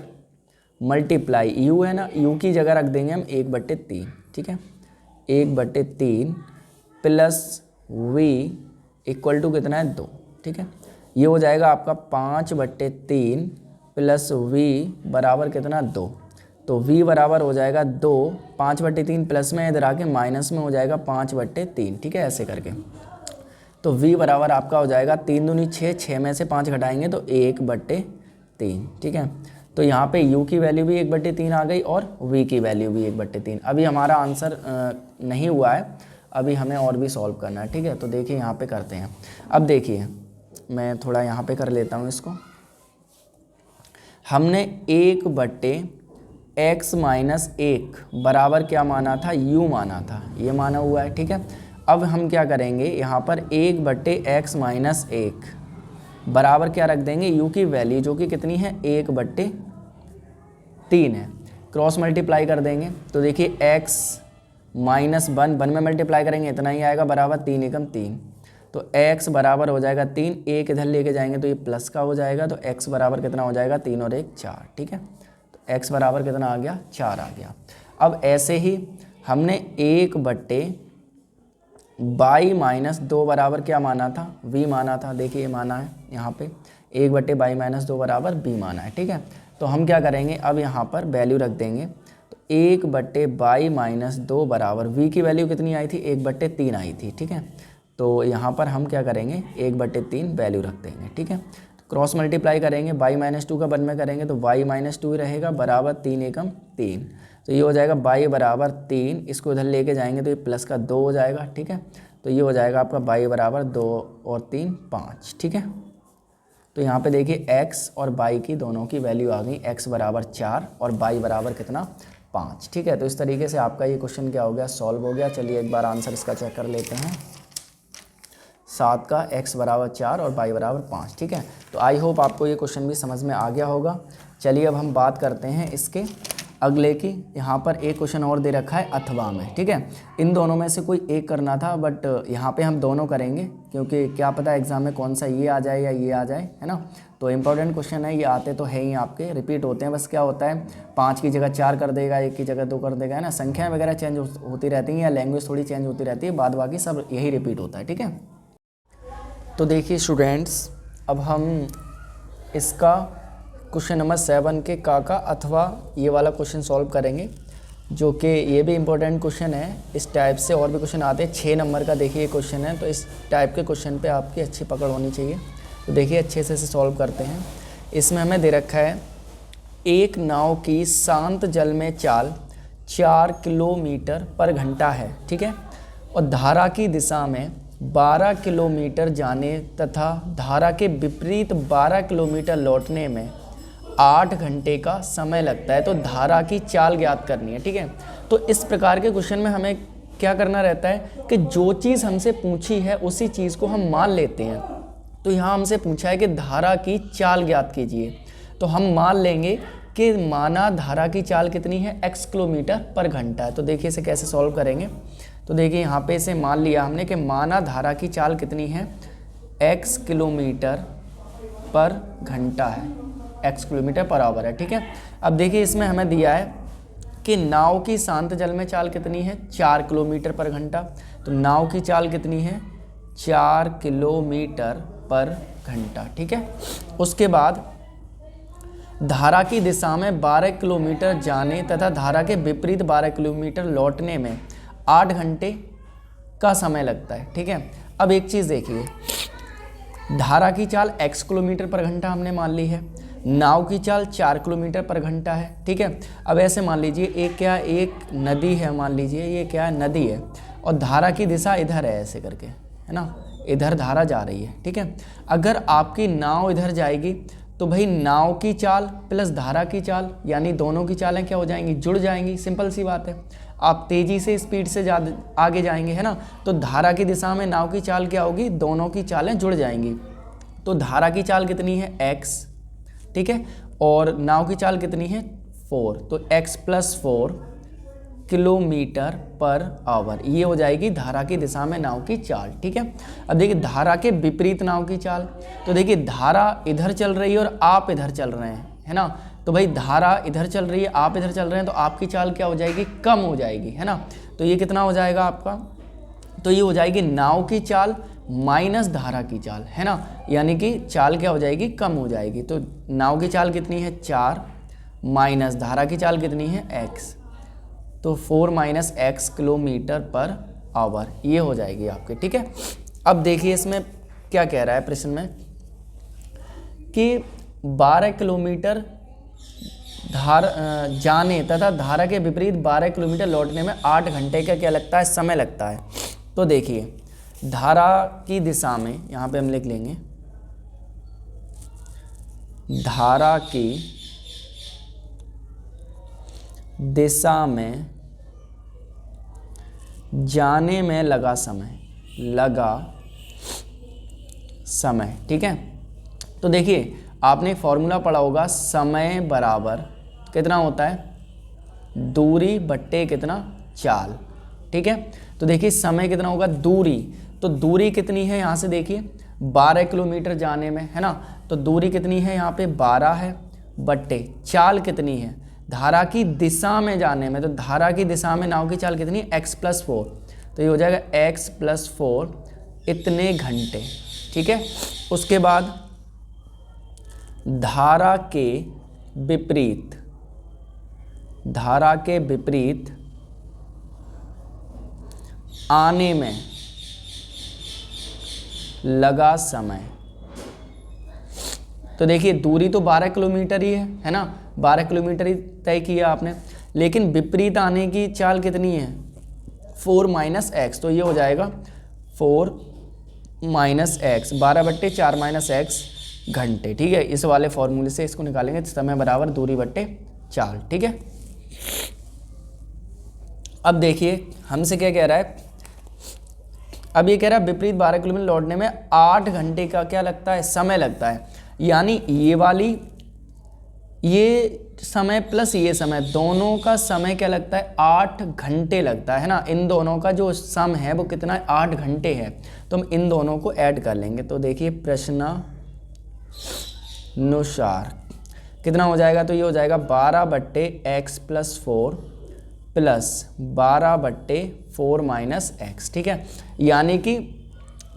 × u है ना, u की जगह रख देंगे हम 1/3, ठीक है। 1/3 प्लस v इक्वल टू कितना है 2, ठीक है। ये हो जाएगा आपका 5/3 प्लस v बराबर कितना 2। तो v बराबर हो जाएगा 2, 5/3 प्लस में इधर आके माइनस में हो जाएगा 5/3, ठीक है, ऐसे करके। तो v बराबर आपका हो जाएगा 3 दूनी 6, 6 में से 5 घटाएंगे तो 1/3, ठीक है। तो यहाँ पे u की वैल्यू भी 1/3 आ गई और v की वैल्यू भी 1/3। अभी हमारा आंसर नहीं हुआ है, अभी हमें और भी सॉल्व करना है, ठीक है। तो देखिए यहाँ पे करते हैं। अब देखिए मैं थोड़ा यहाँ पे कर लेता हूँ इसको। हमने 1/x-1 बराबर क्या माना था, u माना था, ये माना हुआ है, ठीक है। अब हम क्या करेंगे, यहाँ पर 1/x-1 बराबर क्या रख देंगे, u की वैल्यू जो कि कितनी है 1/3 है, क्रॉस मल्टीप्लाई कर देंगे। तो देखिए x -1 1 में मल्टीप्लाई करेंगे इतना ही आएगा, बराबर 3 एकम 3। तो x बराबर हो जाएगा 3, एक इधर लेके जाएंगे तो ये प्लस का हो जाएगा। तो x बराबर कितना हो जाएगा, 3 और 1 4, ठीक है। तो x बराबर कितना आ गया, 4 आ गया। अब ऐसे ही हमने 1/y-2 बराबर क्या माना था, v माना था। देखिए ये माना है यहाँ पे 1/y-2 बराबर b माना है, ठीक है। तो हम क्या करेंगे, अब यहाँ पर वैल्यू रख देंगे। तो 1/y-2 बराबर v की वैल्यू कितनी आई थी, 1/3 आई थी, ठीक है। तो यहाँ पर हम क्या करेंगे, 1/3 वैल्यू रख देंगे, ठीक है। तो क्रॉस मल्टीप्लाई करेंगे, y-2 का 1 में करेंगे तो y-2 रहेगा, बराबर 3 एकम 3। तो ये हो जाएगा y बराबर 3, इसको इधर लेके जाएंगे तो ये प्लस का 2 हो जाएगा, ठीक है। तो ये हो जाएगा आपका y बराबर 2 और 3 5, ठीक है। तो यहाँ पे देखिए x और y की दोनों की वैल्यू आ गई, x बराबर 4 और y बराबर कितना 5, ठीक है। तो इस तरीके से आपका ये क्वेश्चन क्या हो गया, सॉल्व हो गया। चलिए एक बार आंसर इसका चेक कर लेते हैं। 7 का x बराबर 4 और y बराबर 5, ठीक है। तो आई होप आपको ये क्वेश्चन भी समझ में आ गया होगा। चलिए अब हम बात करते हैं इसके अगले की। यहाँ पर एक क्वेश्चन और दे रखा है अथवा में, ठीक है। इन दोनों में से कोई एक करना था, बट यहाँ पे हम दोनों करेंगे क्योंकि क्या पता एग्जाम में कौन सा ये आ जाए या ये आ जाए, है ना। तो इम्पोर्टेंट क्वेश्चन है, ये आते तो है ही आपके, रिपीट होते हैं। बस क्या होता है 5 की जगह 4 कर देगा, 1 की जगह 2 कर देगा, है ना। संख्या वगैरह चेंज होती रहती हैं या लैंग्वेज थोड़ी चेंज होती रहती है, बाद बाकी सब यही रिपीट होता है, ठीक है। तो देखिए स्टूडेंट्स, अब हम इसका क्वेश्चन नंबर 7 के का अथवा ये वाला क्वेश्चन सॉल्व करेंगे, जो कि ये भी इम्पोर्टेंट क्वेश्चन है। इस टाइप से और भी क्वेश्चन आते हैं, 6 नंबर का देखिए क्वेश्चन है। तो इस टाइप के क्वेश्चन पे आपकी अच्छी पकड़ होनी चाहिए। तो देखिए अच्छे से सॉल्व करते हैं। इसमें हमें दे रखा है, एक नाव की शांत जल में चाल 4 किलोमीटर पर घंटा है, ठीक है, और धारा की दिशा में 12 किलोमीटर जाने तथा धारा के विपरीत 12 किलोमीटर लौटने में 8 घंटे का समय लगता है। तो धारा की चाल ज्ञात करनी है, ठीक है। तो इस प्रकार के क्वेश्चन में हमें क्या करना रहता है कि जो चीज़ हमसे पूछी है उसी चीज़ को हम मान लेते हैं। तो यहाँ हमसे पूछा है कि धारा की चाल ज्ञात कीजिए, तो हम मान लेंगे कि माना धारा की चाल कितनी है, x किलोमीटर पर घंटा है। तो देखिए इसे कैसे सॉल्व करेंगे। तो देखिए यहाँ पे इसे मान लिया हमने कि माना धारा की चाल कितनी है, x किलोमीटर पर घंटा है, x किलोमीटर पर आवर है, ठीक है। अब देखिए इसमें हमें दिया है कि नाव की शांत जल में चाल कितनी है, 4 किलोमीटर पर घंटा। तो नाव की चाल कितनी है, 4 किलोमीटर पर घंटा, ठीक है। उसके बाद धारा की दिशा में 12 किलोमीटर जाने तथा धारा के विपरीत 12 किलोमीटर लौटने में 8 घंटे का समय लगता है, ठीक है। अब एक चीज़ देखिए, धारा की चाल x किलोमीटर पर घंटा हमने मान ली है, नाव की चाल 4 किलोमीटर पर घंटा है, ठीक है। अब ऐसे मान लीजिए एक नदी है, मान लीजिए ये क्या है, नदी है, और धारा की दिशा इधर है ऐसे करके, है ना, इधर धारा जा रही है, ठीक है। अगर आपकी नाव इधर जाएगी तो भाई नाव की चाल प्लस धारा की चाल यानी दोनों की चालें क्या हो जाएंगी, जुड़ जाएंगी। सिंपल सी बात है, आप तेज़ी से स्पीड से आगे जाएंगे, है ना, तो धारा की दिशा में नाव की चाल क्या होगी, दोनों की चालें जुड़ जाएंगी। तो धारा की चाल कितनी है, x, ठीक है, और नाव की चाल कितनी है 4, तो x + 4 किलोमीटर पर आवर, ये हो जाएगी धारा की दिशा में नाव की चाल, ठीक है। अब देखिए धारा के विपरीत नाव की चाल, तो देखिए धारा इधर चल रही है और आप इधर चल रहे हैं, है ना। तो भाई धारा इधर चल रही है, आप इधर चल रहे हैं, तो आपकी चाल क्या हो जाएगी, कम हो जाएगी, है ना। तो ये कितना हो जाएगा आपका, तो ये हो जाएगी नाव की चाल माइनस धारा की चाल, है ना, यानी कि चाल क्या हो जाएगी, कम हो जाएगी। तो नाव की चाल कितनी है 4 माइनस धारा की चाल कितनी है x, तो 4 - x किलोमीटर पर आवर, ये हो जाएगी आपके, ठीक है। अब देखिए इसमें क्या कह रहा है प्रश्न में कि 12 किलोमीटर जाने तथा धारा के विपरीत 12 किलोमीटर लौटने में 8 घंटे का क्या लगता है, समय लगता है। तो देखिए धारा की दिशा में, यहाँ पे हम लिख लेंगे धारा की दिशा में जाने में लगा समय, ठीक है। तो देखिए आपने एक फॉर्मूला पढ़ा होगा, समय बराबर कितना होता है, दूरी बट्टे कितना, चाल, ठीक है। तो देखिए समय कितना होगा, दूरी, तो दूरी कितनी है यहाँ से देखिए 12 किलोमीटर जाने में, है ना। तो दूरी कितनी है यहाँ पे 12 है, बट्टे चाल कितनी है धारा की दिशा में जाने में, तो धारा की दिशा में नाव की चाल कितनी है x+4, तो ये हो जाएगा x+4 इतने घंटे, ठीक है। उसके बाद धारा के विपरीत आने में लगा समय। तो देखिए दूरी तो 12 किलोमीटर ही है ना, 12 किलोमीटर ही तय किया आपने, लेकिन विपरीत आने की चाल कितनी है 4 - x, तो ये हो जाएगा 4 - x, 12/4 - x घंटे, ठीक है। इस वाले फॉर्मूले से इसको निकालेंगे, समय बराबर दूरी बट्टे चाल, ठीक है। अब देखिए हमसे क्या कह रहा है, अब ये कह रहा है विपरीत 12 किलोमीटर लौटने में 8 घंटे का क्या लगता है, समय लगता है। यानी ये समय प्लस ये समय, दोनों का समय क्या लगता है 8 घंटे लगता है ना। इन दोनों का जो सम है वो कितना है 8 घंटे है, तो हम इन दोनों को ऐड कर लेंगे। तो देखिए प्रश्नानुसार कितना हो जाएगा, तो ये हो जाएगा 12/x+4 प्लस 12/4 - x, ठीक है। यानी कि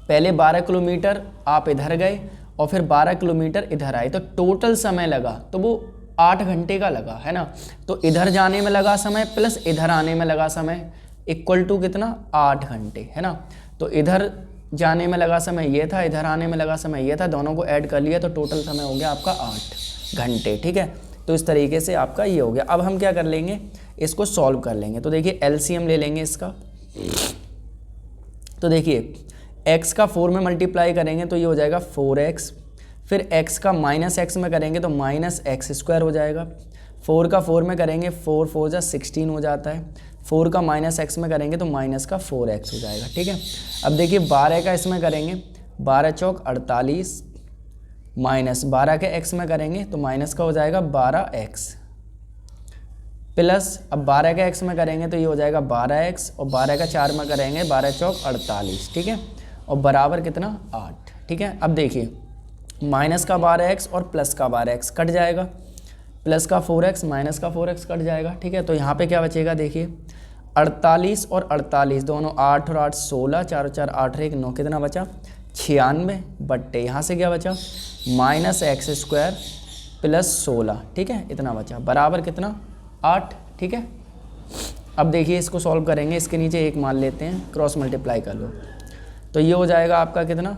पहले 12 किलोमीटर आप इधर गए और फिर 12 किलोमीटर इधर आए, तो टोटल समय लगा तो वो 8 घंटे का लगा, है ना। तो इधर जाने में लगा समय प्लस इधर आने में लगा समय इक्वल टू कितना 8 घंटे, है ना। तो इधर जाने में लगा समय ये था, इधर आने में लगा समय ये था, दोनों को ऐड कर लिया तो टोटल समय हो गया आपका 8 घंटे, ठीक है। तो इस तरीके से आपका ये हो गया। अब हम क्या कर लेंगे, इसको सॉल्व कर लेंगे। तो देखिए एलसीएम ले लेंगे इसका, तो देखिए x का 4 में मल्टीप्लाई करेंगे तो ये हो जाएगा 4x, फिर x का -x में करेंगे तो -x² हो जाएगा, 4 का 4 में करेंगे 4 4 जा 16 हो जाता है, 4 का -x में करेंगे तो माइनस का 4x हो जाएगा, ठीक है। अब देखिए 12 का इसमें करेंगे 12 चौक 48 माइनस 12 के x में करेंगे तो माइनस का हो जाएगा 12x प्लस अब 12 का x में करेंगे तो ये हो जाएगा 12x और 12 का 4 में करेंगे 12 चौक 48, ठीक है, और बराबर कितना 8, ठीक है। अब देखिए माइनस का 12x और प्लस का 12x कट जाएगा, प्लस का 4x माइनस का 4x कट जाएगा, ठीक है। तो यहाँ पे क्या बचेगा देखिए 48 और 48 दोनों 8 और 8 16, 4 और 4 8 और 1 9, कितना बचा 96 बट्टे यहाँ से क्या बचा -x² प्लस 16, ठीक है, इतना बचा बराबर कितना 8, ठीक है। अब देखिए इसको सॉल्व करेंगे, इसके नीचे 1 मान लेते हैं, क्रॉस मल्टीप्लाई कर लो तो ये हो जाएगा आपका कितना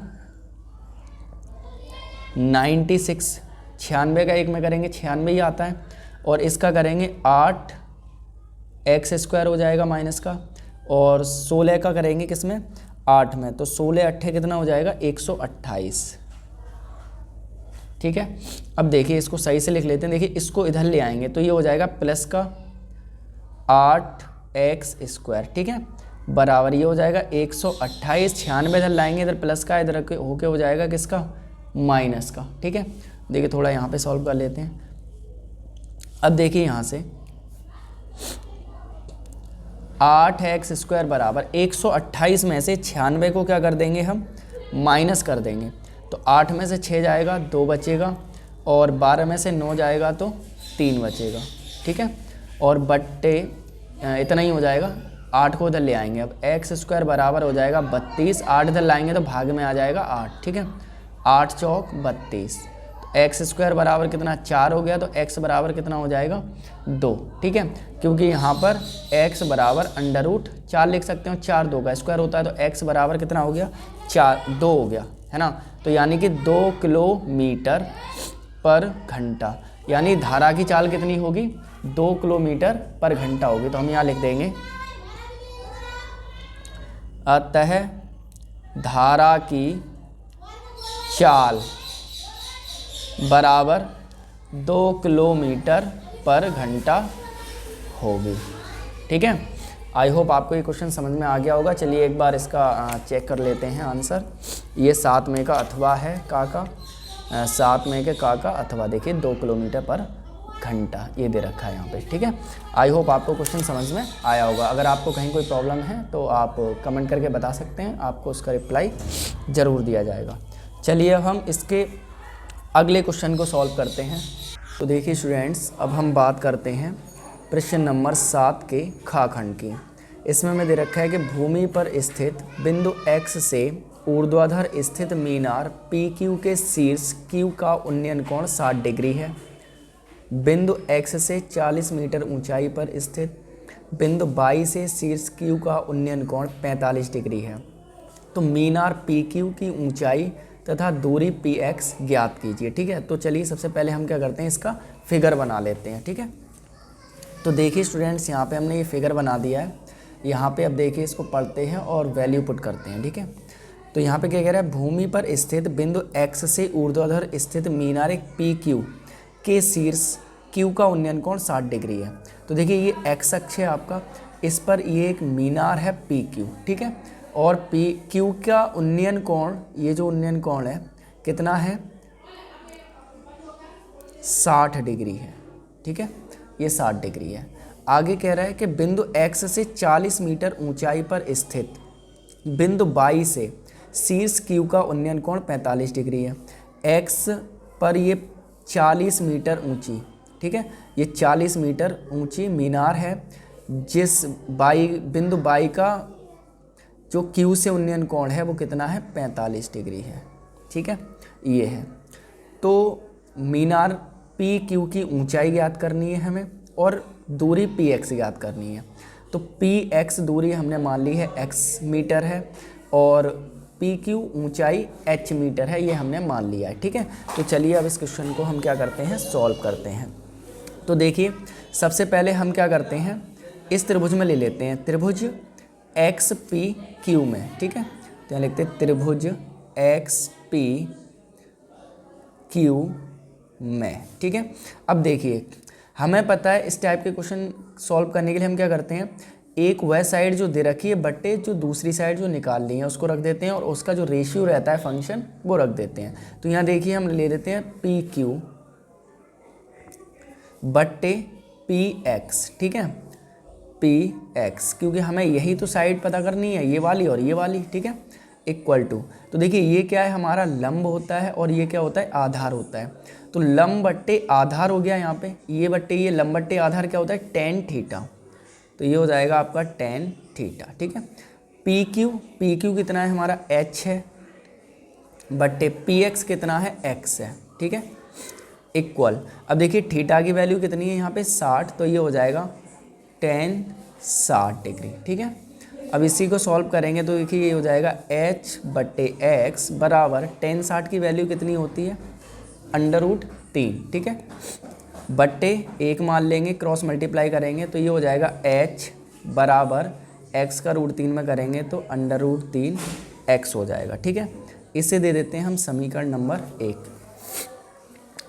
96, 96 का 1 में करेंगे 96 ही आता है, और इसका करेंगे 8x² हो जाएगा माइनस का, और 16 का करेंगे किस में 8 में, तो 16 8 कितना हो जाएगा 128, ठीक है। अब देखिए इसको सही से लिख लेते हैं, देखिए इसको इधर ले आएंगे तो ये हो जाएगा प्लस का 8x², ठीक है, बराबर ये हो जाएगा 128, 96 इधर लाएंगे, इधर प्लस का इधर होके हो जाएगा किसका माइनस का, ठीक है। देखिए थोड़ा यहाँ पे सॉल्व कर लेते हैं। अब देखिए यहाँ से 8x² बराबर 128 में से 96 को क्या कर देंगे हम माइनस कर देंगे, तो 8 में से 6 जाएगा 2 बचेगा, और 12 में से 9 जाएगा तो 3 बचेगा, ठीक है, और बट्टे इतना ही हो जाएगा। 8 को इधर ले आएंगे, अब x² बराबर हो जाएगा 32, 8 इधर लाएंगे तो भाग में आ जाएगा 8, ठीक है, 8 चौक 32, तो x² बराबर कितना 4 हो गया, तो x बराबर कितना हो जाएगा 2, ठीक है, क्योंकि यहाँ पर x बराबर √4 लिख सकते हो, 4 2 का स्क्वायर होता है, तो x बराबर कितना हो गया 2 हो गया, है ना। तो यानी कि 2 किलोमीटर पर घंटा, यानी धारा की चाल कितनी होगी 2 किलोमीटर पर घंटा होगी। तो हम यहाँ लिख देंगे अतः धारा की चाल बराबर 2 किलोमीटर पर घंटा होगी। ठीक है, आई होप आपको ये क्वेश्चन समझ में आ गया होगा। चलिए एक बार इसका चेक कर लेते हैं आंसर। ये 7 में का अथवा है का 7 में के का अथवा देखिए 2 किलोमीटर पर घंटा ये दे रखा है यहाँ पे। ठीक है, आई होप आपको क्वेश्चन समझ में आया होगा। अगर आपको कहीं कोई प्रॉब्लम है तो आप कमेंट करके बता सकते हैं, आपको उसका रिप्लाई ज़रूर दिया जाएगा। चलिए अब हम इसके अगले क्वेश्चन को सॉल्व करते हैं। तो देखिए स्टूडेंट्स, अब हम बात करते हैं प्रश्न नंबर 7 के खा खंड की। इसमें हमें दे रखा है कि भूमि पर स्थित बिंदु X से ऊर्ध्वाधर स्थित मीनार PQ के शीर्ष Q का उन्नयन कोण 60 डिग्री है। बिंदु X से 40 मीटर ऊंचाई पर स्थित बिंदु Y से शीर्ष Q का उन्नयन कोण 45 डिग्री है। तो मीनार PQ की ऊंचाई तथा दूरी PX ज्ञात कीजिए। ठीक है, तो चलिए सबसे पहले हम क्या करते हैं, इसका फिगर बना लेते हैं। ठीक है, तो देखिए स्टूडेंट्स, यहाँ पे हमने ये फिगर बना दिया है। यहाँ पे अब देखिए इसको पढ़ते हैं और वैल्यू पुट करते हैं। ठीक है, तो यहाँ पे क्या कह रहा है, भूमि पर स्थित बिंदु X से ऊर्ध्वाधर स्थित मीनार एक PQ के शीर्ष Q का उन्नयन कोण 60 डिग्री है। तो देखिए ये X अक्ष है आपका, इस पर ये एक मीनार है PQ। ठीक है, और PQ का उन्नयन कोण, ये जो उन्नयन कोण है कितना है, 60 डिग्री है। ठीक है, ये 60 डिग्री है। आगे कह रहा है कि बिंदु X से 40 मीटर ऊंचाई पर स्थित बिंदु Y से शीर्ष Q का उन्नयन कोण 45 डिग्री है। X पर ये 40 मीटर ऊंची, ठीक है, ये 40 मीटर ऊंची मीनार है, जिस बिंदु Y का जो Q से उन्नयन कोण है वो कितना है, 45 डिग्री है। ठीक है, ये है। तो मीनार PQ की ऊंचाई ज्ञात करनी है हमें और दूरी PX ज्ञात करनी है। तो PX दूरी हमने मान ली है X मीटर है और PQ ऊंचाई H मीटर है, ये हमने मान लिया है। ठीक है, तो चलिए अब इस क्वेश्चन को हम क्या करते हैं, सॉल्व करते हैं। तो देखिए सबसे पहले हम क्या करते हैं, इस त्रिभुज में ले लेते हैं, त्रिभुज XPQ में। ठीक है, तो यहाँ लिखते हैं त्रिभुज XPQ में। ठीक है, अब देखिए हमें पता है इस टाइप के क्वेश्चन सॉल्व करने के लिए हम क्या करते हैं, एक वह साइड जो दे रखी है बट्टे जो दूसरी साइड जो निकाल ली है उसको रख देते हैं और उसका जो रेशियो रहता है फंक्शन वो रख देते हैं। तो यहाँ देखिए हम ले लेते हैं PQ बट्टे PX। ठीक है, PX, क्योंकि हमें यही तो साइड पता करनी है, ये वाली और ये वाली। ठीक है, इक्वल टू, तो देखिए ये क्या है, हमारा लंब होता है और ये क्या होता है, आधार होता है। तो लंब बट्टे आधार हो गया यहाँ पे, ये बट्टे ये लंब बट्टे आधार क्या होता है, tan थीटा। तो ये हो जाएगा आपका tan थीटा। ठीक है, PQ कितना है हमारा, H है, बट्टे PX कितना है, X है। ठीक है, इक्वल, अब देखिए थीटा की वैल्यू कितनी है यहाँ पे, 60, तो ये हो जाएगा tan 60 डिग्री। ठीक है, अब इसी को सॉल्व करेंगे तो देखिए ये हो जाएगा H बट्टे X बराबर tan 60 की वैल्यू कितनी होती है, √3। ठीक है, बट्टे 1 मान लेंगे, क्रॉस मल्टीप्लाई करेंगे तो ये हो जाएगा H बराबर X का √3 में करेंगे तो √3x हो जाएगा। ठीक है, इसे दे देते हैं हम समीकरण नंबर 1।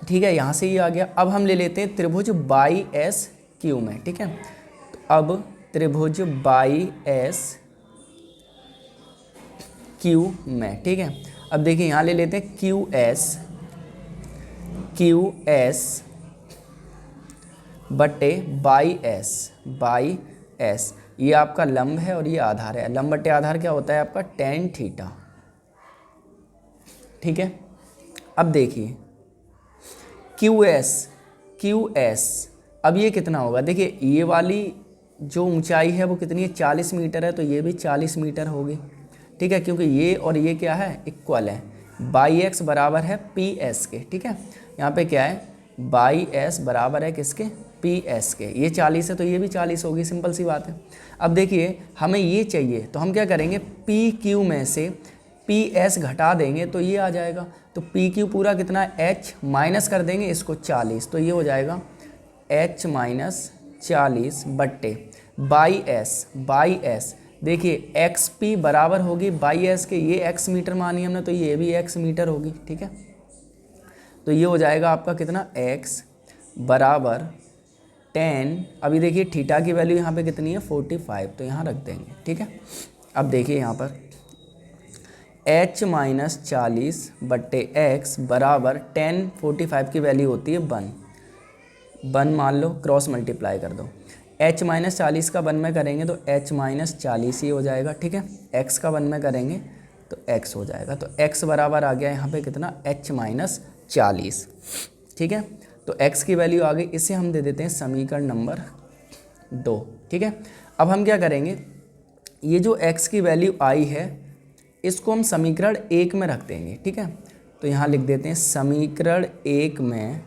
ठीक है, यहाँ से ये आ गया। अब हम ले लेते हैं त्रिभुज YSQ में। ठीक है, तो अब त्रिभुज YSQ में। ठीक है, अब देखिए यहाँ ले लेते हैं QS बट्टे YS, ये आपका लंब है और ये आधार है। लंब बट्टे आधार क्या होता है आपका, tan थीटा। ठीक है, अब देखिए QS, अब ये कितना होगा, देखिए ये वाली जो ऊंचाई है वो कितनी है, 40 मीटर है, तो ये भी 40 मीटर होगी। ठीक है, क्योंकि ये और ये क्या है, इक्वल है। YX बराबर है PS के। ठीक है, यहाँ पे क्या है, YS बराबर है किसके, PS के। ये 40 है तो ये भी 40 होगी, सिंपल सी बात है। अब देखिए हमें ये चाहिए तो हम क्या करेंगे, PQ में से PS घटा देंगे तो ये आ जाएगा। तो PQ पूरा कितना है, H माइनस कर देंगे इसको 40, तो ये हो जाएगा H - 40 बट्टे YS देखिए एक्स पी बराबर होगी बाई एस के, ये एक्स मीटर मानी हमने तो ये भी एक्स मीटर होगी, ठीक है। तो ये हो जाएगा आपका कितना, एक्स बराबर 10, अभी देखिए थीटा की वैल्यू यहाँ पे कितनी है 45, तो यहाँ रख देंगे, ठीक है। अब देखिए यहाँ पर h माइनस 40 बट्टे एक्स बराबर 10, 45 की वैल्यू होती है 1 मान लो, क्रॉस मल्टीप्लाई कर दो। h माइनस 40 का 1 में करेंगे तो h माइनस 40 ही हो जाएगा, ठीक है। x का 1 में करेंगे तो x हो जाएगा, तो x बराबर आ गया यहाँ पे कितना, h माइनस 40, ठीक है। तो x की वैल्यू आ गई, इसे हम दे देते हैं समीकरण नंबर 2, ठीक है। अब हम क्या करेंगे, ये जो x की वैल्यू आई है इसको हम समीकरण 1 में रख देंगे, ठीक है। तो यहाँ लिख देते हैं समीकरण 1 में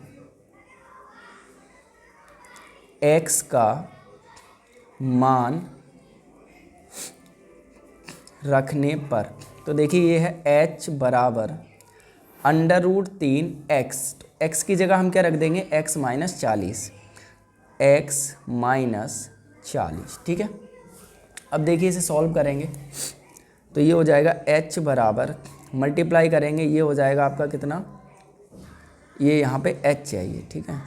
x का मान रखने पर, तो देखिए ये है h बराबर √3x, तो x की जगह हम क्या रख देंगे, x माइनस 40, x माइनस 40, ठीक है। अब देखिए इसे सॉल्व करेंगे तो ये हो जाएगा h बराबर, मल्टीप्लाई करेंगे ये हो जाएगा आपका कितना, ये यहाँ पे h चाहिए, ठीक है,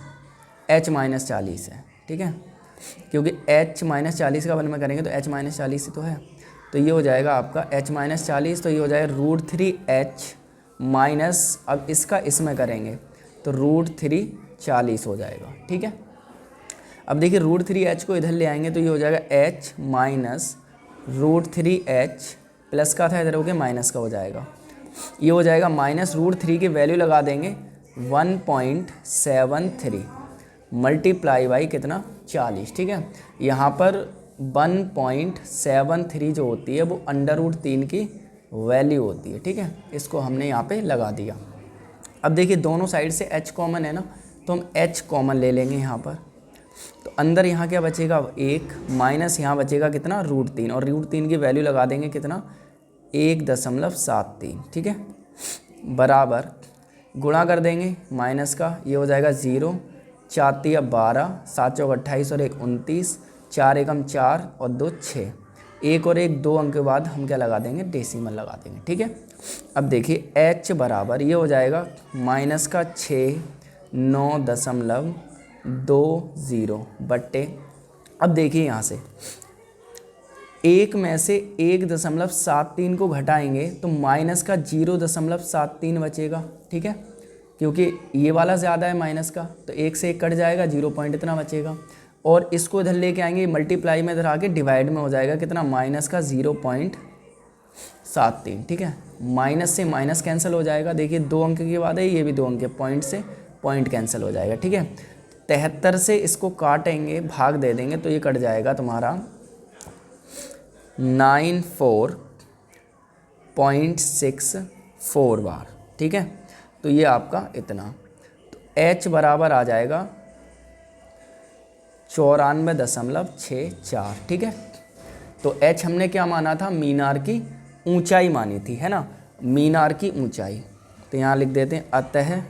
h माइनस 40 है, ठीक है, क्योंकि h माइनस 40 का 1 में करेंगे तो h माइनस 40 ही तो है। तो ये हो जाएगा आपका h माइनस 40, तो ये हो जाएगा √3h माइनस, अब इसका इसमें करेंगे तो √3 40 हो जाएगा, ठीक है। अब देखिए √3h को इधर ले आएंगे तो ये हो जाएगा h माइनस √3h, प्लस का था इधर हो गया माइनस का हो जाएगा, ये हो जाएगा माइनस √3 की वैल्यू लगा देंगे 1.73 मल्टीप्लाई बाई कितना 40, ठीक है। यहाँ पर 1.73 जो होती है वो √3 की वैल्यू होती है, ठीक है। इसको हमने यहाँ पे लगा दिया। अब देखिए दोनों साइड से h कॉमन है ना, तो हम h कॉमन ले लेंगे यहाँ पर, तो अंदर यहाँ क्या बचेगा 1 माइनस यहाँ बचेगा कितना √3, और √3 की वैल्यू लगा देंगे कितना 1.73, ठीक है, बराबर गुणा कर देंगे माइनस का, ये हो जाएगा 0, 4 × 12, 7 × 28 और 1 29, 4 एकम 4 और 2 6, 1 और 1 2 अंक के बाद हम क्या लगा देंगे, डेसिमल लगा देंगे, ठीक है। अब देखिए h बराबर ये हो जाएगा माइनस का 6.920 बट्टे, अब देखिए यहाँ से 1 में से 1.73 को घटाएंगे तो माइनस का 0.73 बचेगा, ठीक है, क्योंकि ये वाला ज़्यादा है माइनस का, तो 1 से 1 कट जाएगा, 0 पॉइंट इतना बचेगा, और इसको इधर लेके आएंगे मल्टीप्लाई में इधर आके डिवाइड में हो जाएगा कितना, माइनस का 0.73, ठीक है। माइनस से माइनस कैंसिल हो जाएगा, देखिए 2 अंक के बाद है, ये भी 2 अंक के, पॉइंट से पॉइंट कैंसिल हो जाएगा, ठीक है। 73 से इसको काटेंगे, भाग दे देंगे तो ये कट जाएगा तुम्हारा 94.64 बार, ठीक है। तो ये आपका इतना, तो h बराबर आ जाएगा 94.64, ठीक है। तो h हमने क्या माना था, मीनार की ऊंचाई मानी थी, है ना, मीनार की ऊंचाई, तो यहाँ लिख देते हैं अतः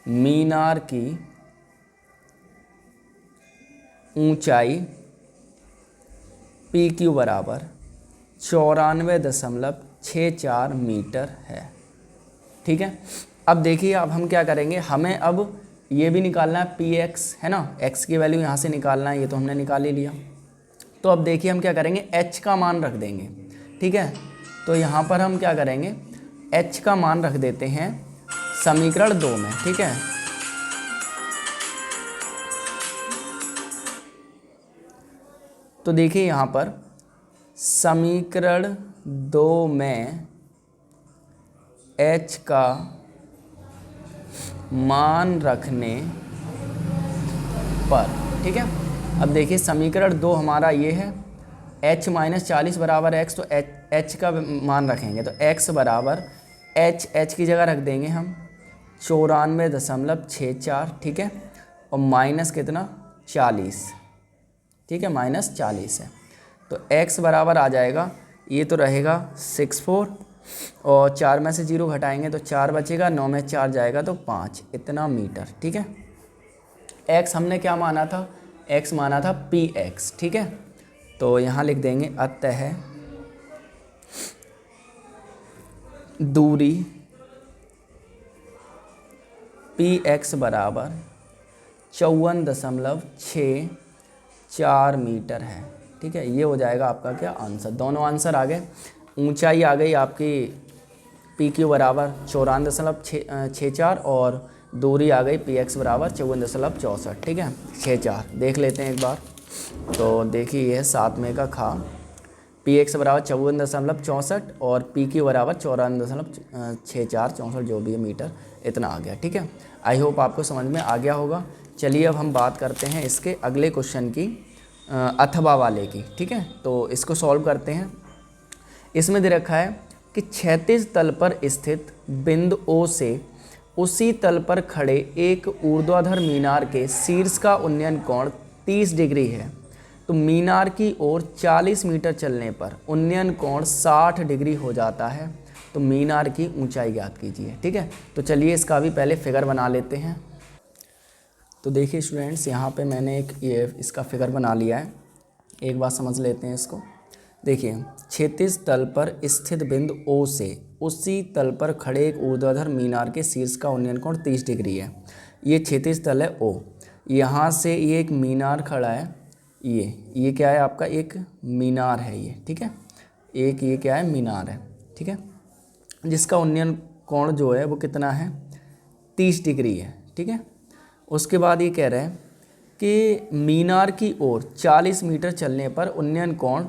मीनार की ऊंचाई PQ बराबर 94.64 मीटर है, ठीक है। अब देखिए अब हम क्या करेंगे, हमें अब ये भी निकालना है PX, है ना, x की वैल्यू यहाँ से निकालना है, ये तो हमने निकाल ही लिया। तो अब देखिए हम क्या करेंगे, h का मान रख देंगे, ठीक है। तो यहाँ पर हम क्या करेंगे, h का मान रख देते हैं समीकरण 2 में, ठीक है। तो देखिए यहाँ पर समीकरण 2 में h का मान रखने पर, ठीक है। अब देखिए समीकरण 2 हमारा ये है, h माइनस 40 बराबर x, तो h का मान रखेंगे तो x बराबर h की जगह रख देंगे हम 94.64, ठीक है, और माइनस कितना 40, ठीक है, माइनस 40 है, तो x बराबर आ जाएगा, ये तो रहेगा 64, और 4 में से 0 घटाएंगे तो 4 बचेगा, 9 में 4 जाएगा तो 5, इतना मीटर, ठीक है। x हमने क्या माना था, x माना था px, ठीक है। तो यहाँ लिख देंगे अतः दूरी px बराबर 54.64 मीटर है, ठीक है। ये हो जाएगा आपका क्या आंसर। दोनों आंसर आ गए। ऊंचाई आ गई आपकी पी क्यू बराबर 54.64 और दूरी आ गई px बराबर 54.64, ठीक है। 64 देख लेते हैं एक बार। तो देखिए यह 7 में का खा px बराबर 54.64 और पी क्यू बराबर 54.64 जो भी है मीटर, इतना आ गया, ठीक है। आई होप आपको समझ में आ गया होगा। चलिए अब हम बात करते हैं इसके अगले क्वेश्चन की, अथवा वाले की, ठीक है। तो इसको सॉल्व करते हैं। इसमें दे रखा है कि क्षैतिज तल पर स्थित बिंदु O से उसी तल पर खड़े एक ऊर्ध्वाधर मीनार के शीर्ष का उन्नयन कोण 30 डिग्री है। तो मीनार की ओर 40 मीटर चलने पर उन्नयन कोण 60 डिग्री हो जाता है। तो मीनार की ऊंचाई ज्ञात कीजिए, ठीक है। तो चलिए इसका भी पहले फिगर बना लेते हैं। तो देखिए स्टूडेंट्स, यहाँ पे मैंने इसका फिगर बना लिया है। एक बात समझ लेते हैं इसको। देखिए, क्षैतिज तल पर स्थित बिंदु O से उसी तल पर खड़े एक ऊर्ध्वाधर मीनार के शीर्ष का उन्नयन कोण 30 डिग्री है। ये क्षैतिज तल है O। यहाँ से ये एक मीनार खड़ा है। ये क्या है आपका, एक मीनार है ये, ठीक है। एक ये क्या है, मीनार है, ठीक है, जिसका उन्नयन कोण जो है वो कितना है, 30 डिग्री है, ठीक है। उसके बाद ये कह रहे हैं कि मीनार की ओर 40 मीटर चलने पर उन्नयन कोण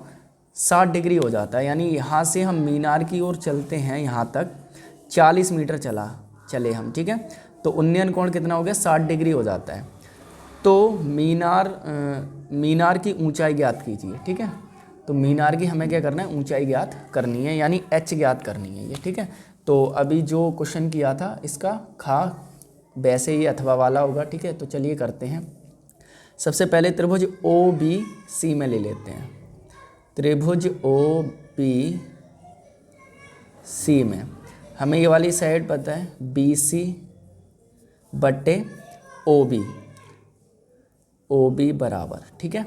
60 डिग्री हो जाता है। यानी यहाँ से हम मीनार की ओर चलते हैं, यहाँ तक 40 मीटर चले हम, ठीक है। तो उन्नयन कोण कितना हो गया, 60 डिग्री हो जाता है। तो मीनार की ऊंचाई ज्ञात कीजिए, ठीक है। तो मीनार की हमें क्या करना है, ऊंचाई ज्ञात करनी है, यानी h ज्ञात करनी है ये, ठीक है। तो अभी जो क्वेश्चन किया था इसका खा वैसे ही अथवा वाला होगा, ठीक है। तो चलिए करते हैं। सबसे पहले त्रिभुज OBC में ले लेते हैं। त्रिभुज OBC में हमें ये वाली साइड पता है BC बटे OB बराबर, ठीक है।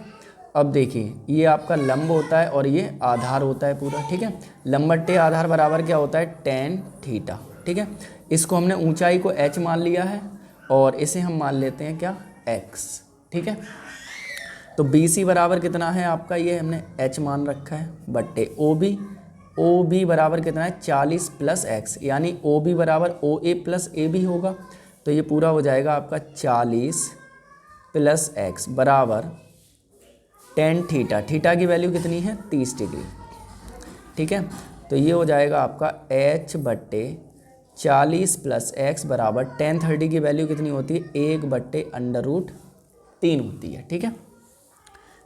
अब देखिए ये आपका लंब होता है और ये आधार होता है पूरा, ठीक है। लंब बट्टे आधार बराबर क्या होता है, tan थीटा, ठीक है। इसको हमने ऊंचाई को h मान लिया है और इसे हम मान लेते हैं क्या, x, ठीक है। तो BC बराबर कितना है आपका, ये हमने h मान रखा है बट्टे OB बराबर कितना है 40 प्लस x, यानी OB बराबर OA प्लस AB होगा। तो ये पूरा हो जाएगा आपका 40 प्लस x बराबर tan थीटा। थीटा की वैल्यू कितनी है, 30 डिग्री, ठीक है। तो ये हो जाएगा आपका h बट्टे 40 प्लस x बराबर tan 30 की वैल्यू कितनी होती है, 1 बट्टे √3 होती है, ठीक है।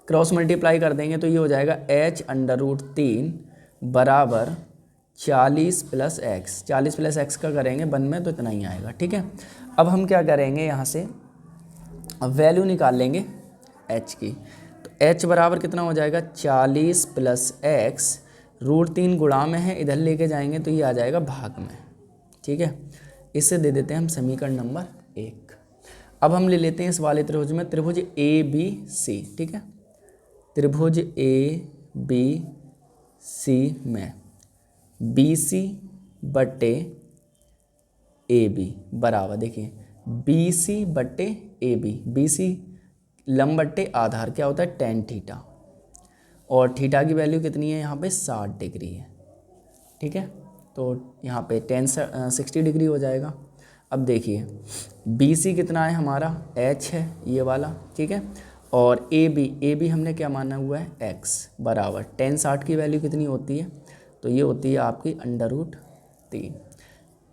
क्रॉस मल्टीप्लाई कर देंगे तो ये हो जाएगा h √3 बराबर 40 प्लस x। 40 प्लस x का करेंगे 1 में तो इतना ही आएगा, ठीक है। अब हम क्या करेंगे, यहाँ से अब वैल्यू निकाल लेंगे h की। तो h बराबर कितना हो जाएगा, 40 प्लस x, √3 गुणा में है, इधर लेके जाएंगे तो ये आ जाएगा भाग में, ठीक है। इससे दे देते हैं हम समीकरण नंबर 1। अब हम ले लेते हैं इस वाले त्रिभुज में, त्रिभुज ABC, ठीक है। त्रिभुज ABC में BC बटे AB बराबर, देखिए BC बटे AB, BC लंब बट्टे आधार क्या होता है, tan थीटा, और थीटा की वैल्यू कितनी है यहाँ पे 60 डिग्री है, ठीक है। तो यहाँ पे tan 60 डिग्री हो जाएगा। अब देखिए BC कितना है हमारा, h है ये वाला, ठीक है। और AB हमने क्या माना हुआ है, x बराबर tan 60 की वैल्यू कितनी होती है, तो ये होती है आपकी √3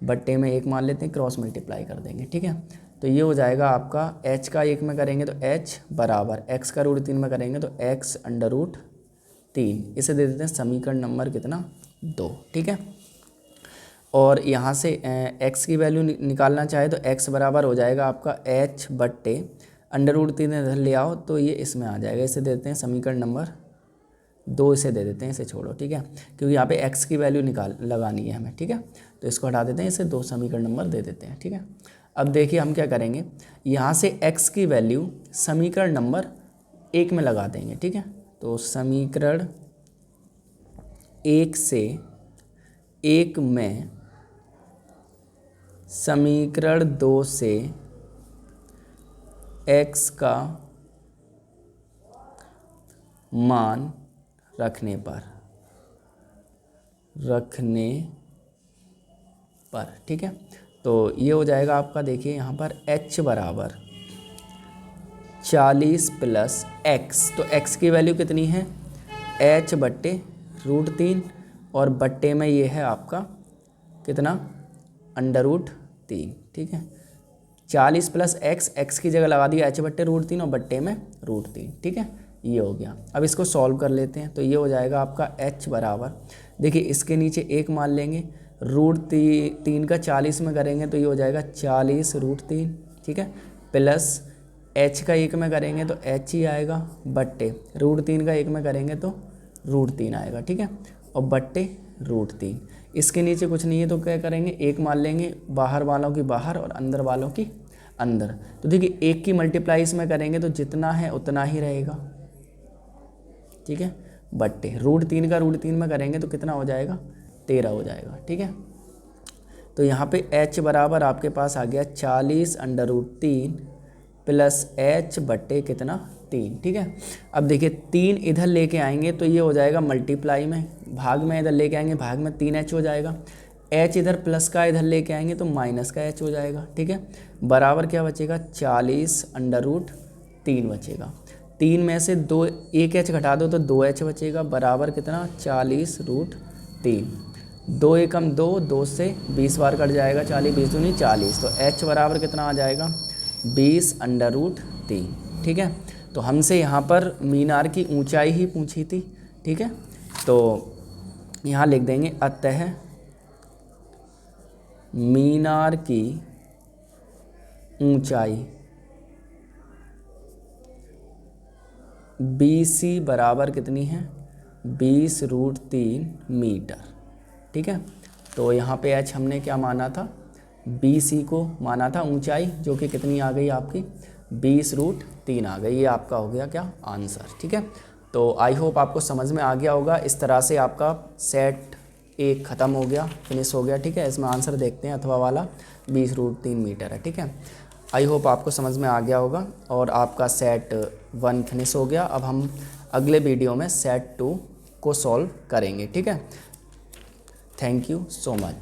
बट्टे में 1 मान लेते हैं, क्रॉस मल्टीप्लाई कर देंगे, ठीक है। तो ये हो जाएगा आपका h का 1 में करेंगे तो h बराबर x का √3 में करेंगे तो x √3। इसे दे देते हैं समीकरण नंबर कितना, 2, ठीक है। और यहाँ से x की वैल्यू निकालना चाहे तो x बराबर हो जाएगा आपका h बट्टे √3 इधर ले आओ तो ये इसमें आ जाएगा। इसे देते हैं समीकरण नंबर 2, इसे दे देते हैं, इसे छोड़ो, ठीक है, क्योंकि यहाँ पे x की वैल्यू लगानी है हमें, ठीक है। तो इसको हटा देते हैं, इसे 2 समीकरण नंबर दे देते हैं, ठीक है। अब देखिए हम क्या करेंगे, यहाँ से x की वैल्यू समीकरण नंबर एक में लगा देंगे, ठीक है। तो समीकरण 1 से 1 में समीकरण 2 से x का मान रखने पर, ठीक है। तो ये हो जाएगा आपका, देखिए यहाँ पर h बराबर 40 प्लस x, तो x की वैल्यू कितनी है, h बट्टे √3 और बट्टे में ये है आपका कितना, √3, ठीक है। 40 प्लस x की जगह लगा दिया h बट्टे √3 और बट्टे में √3, ठीक है। ये हो गया। अब इसको सॉल्व कर लेते हैं। तो ये हो जाएगा आपका h बराबर, देखिए इसके नीचे 1 मान लेंगे, √3 का 40 में करेंगे तो ये हो जाएगा 40 √3, ठीक है, प्लस h का 1 में करेंगे तो h ही आएगा, बट्टे √3 का 1 में करेंगे तो √3 आएगा, ठीक है, और बट्टे √3। इसके नीचे कुछ नहीं है तो क्या करेंगे, 1 मान लेंगे, बाहर वालों की बाहर और अंदर वालों की अंदर। तो देखिए 1 की मल्टीप्लाई इसमें करेंगे तो जितना है उतना ही रहेगा, ठीक है, बट्टे √3 का √3 में करेंगे तो कितना हो जाएगा, 13 हो जाएगा, ठीक है। तो यहाँ पे h बराबर आपके पास आ गया 40 √3 प्लस h बट्टे कितना, 3, ठीक है। अब देखिए 3 इधर लेके आएंगे तो ये हो जाएगा मल्टीप्लाई में, भाग में इधर लेके आएंगे, भाग में 3h हो जाएगा, h इधर प्लस का इधर लेके आएंगे तो माइनस का h हो जाएगा, ठीक है। बराबर क्या बचेगा, 40 √3 बचेगा, 3 में से 1 h घटा दो तो 2h बचेगा, बराबर कितना, 40 √3, 2 एकम 2, 2 से 20 बार कट जाएगा, 40 20 दूनी 40, तो h बराबर कितना आ जाएगा, 20 √3, ठीक है। तो हमसे यहाँ पर मीनार की ऊंचाई ही पूछी थी, ठीक है। तो यहाँ लिख देंगे, अतः मीनार की ऊंचाई BC बराबर कितनी है, 20 √3 मीटर, ठीक है। तो यहाँ पे h हमने क्या माना था, BC को माना था ऊंचाई, जो कि कितनी आ गई आपकी, 20 √3 आ गई। ये आपका हो गया क्या, आंसर, ठीक है। तो आई होप आपको समझ में आ गया होगा। इस तरह से आपका सेट 1 ख़त्म हो गया, फिनिश हो गया, ठीक है। इसमें आंसर देखते हैं, अथवा वाला 20 √3 मीटर है, ठीक है। आई होप आपको समझ में आ गया होगा और आपका सेट 1 फिनिश हो गया। अब हम अगले वीडियो में सेट 2 को सॉल्व करेंगे, ठीक है। Thank you so much.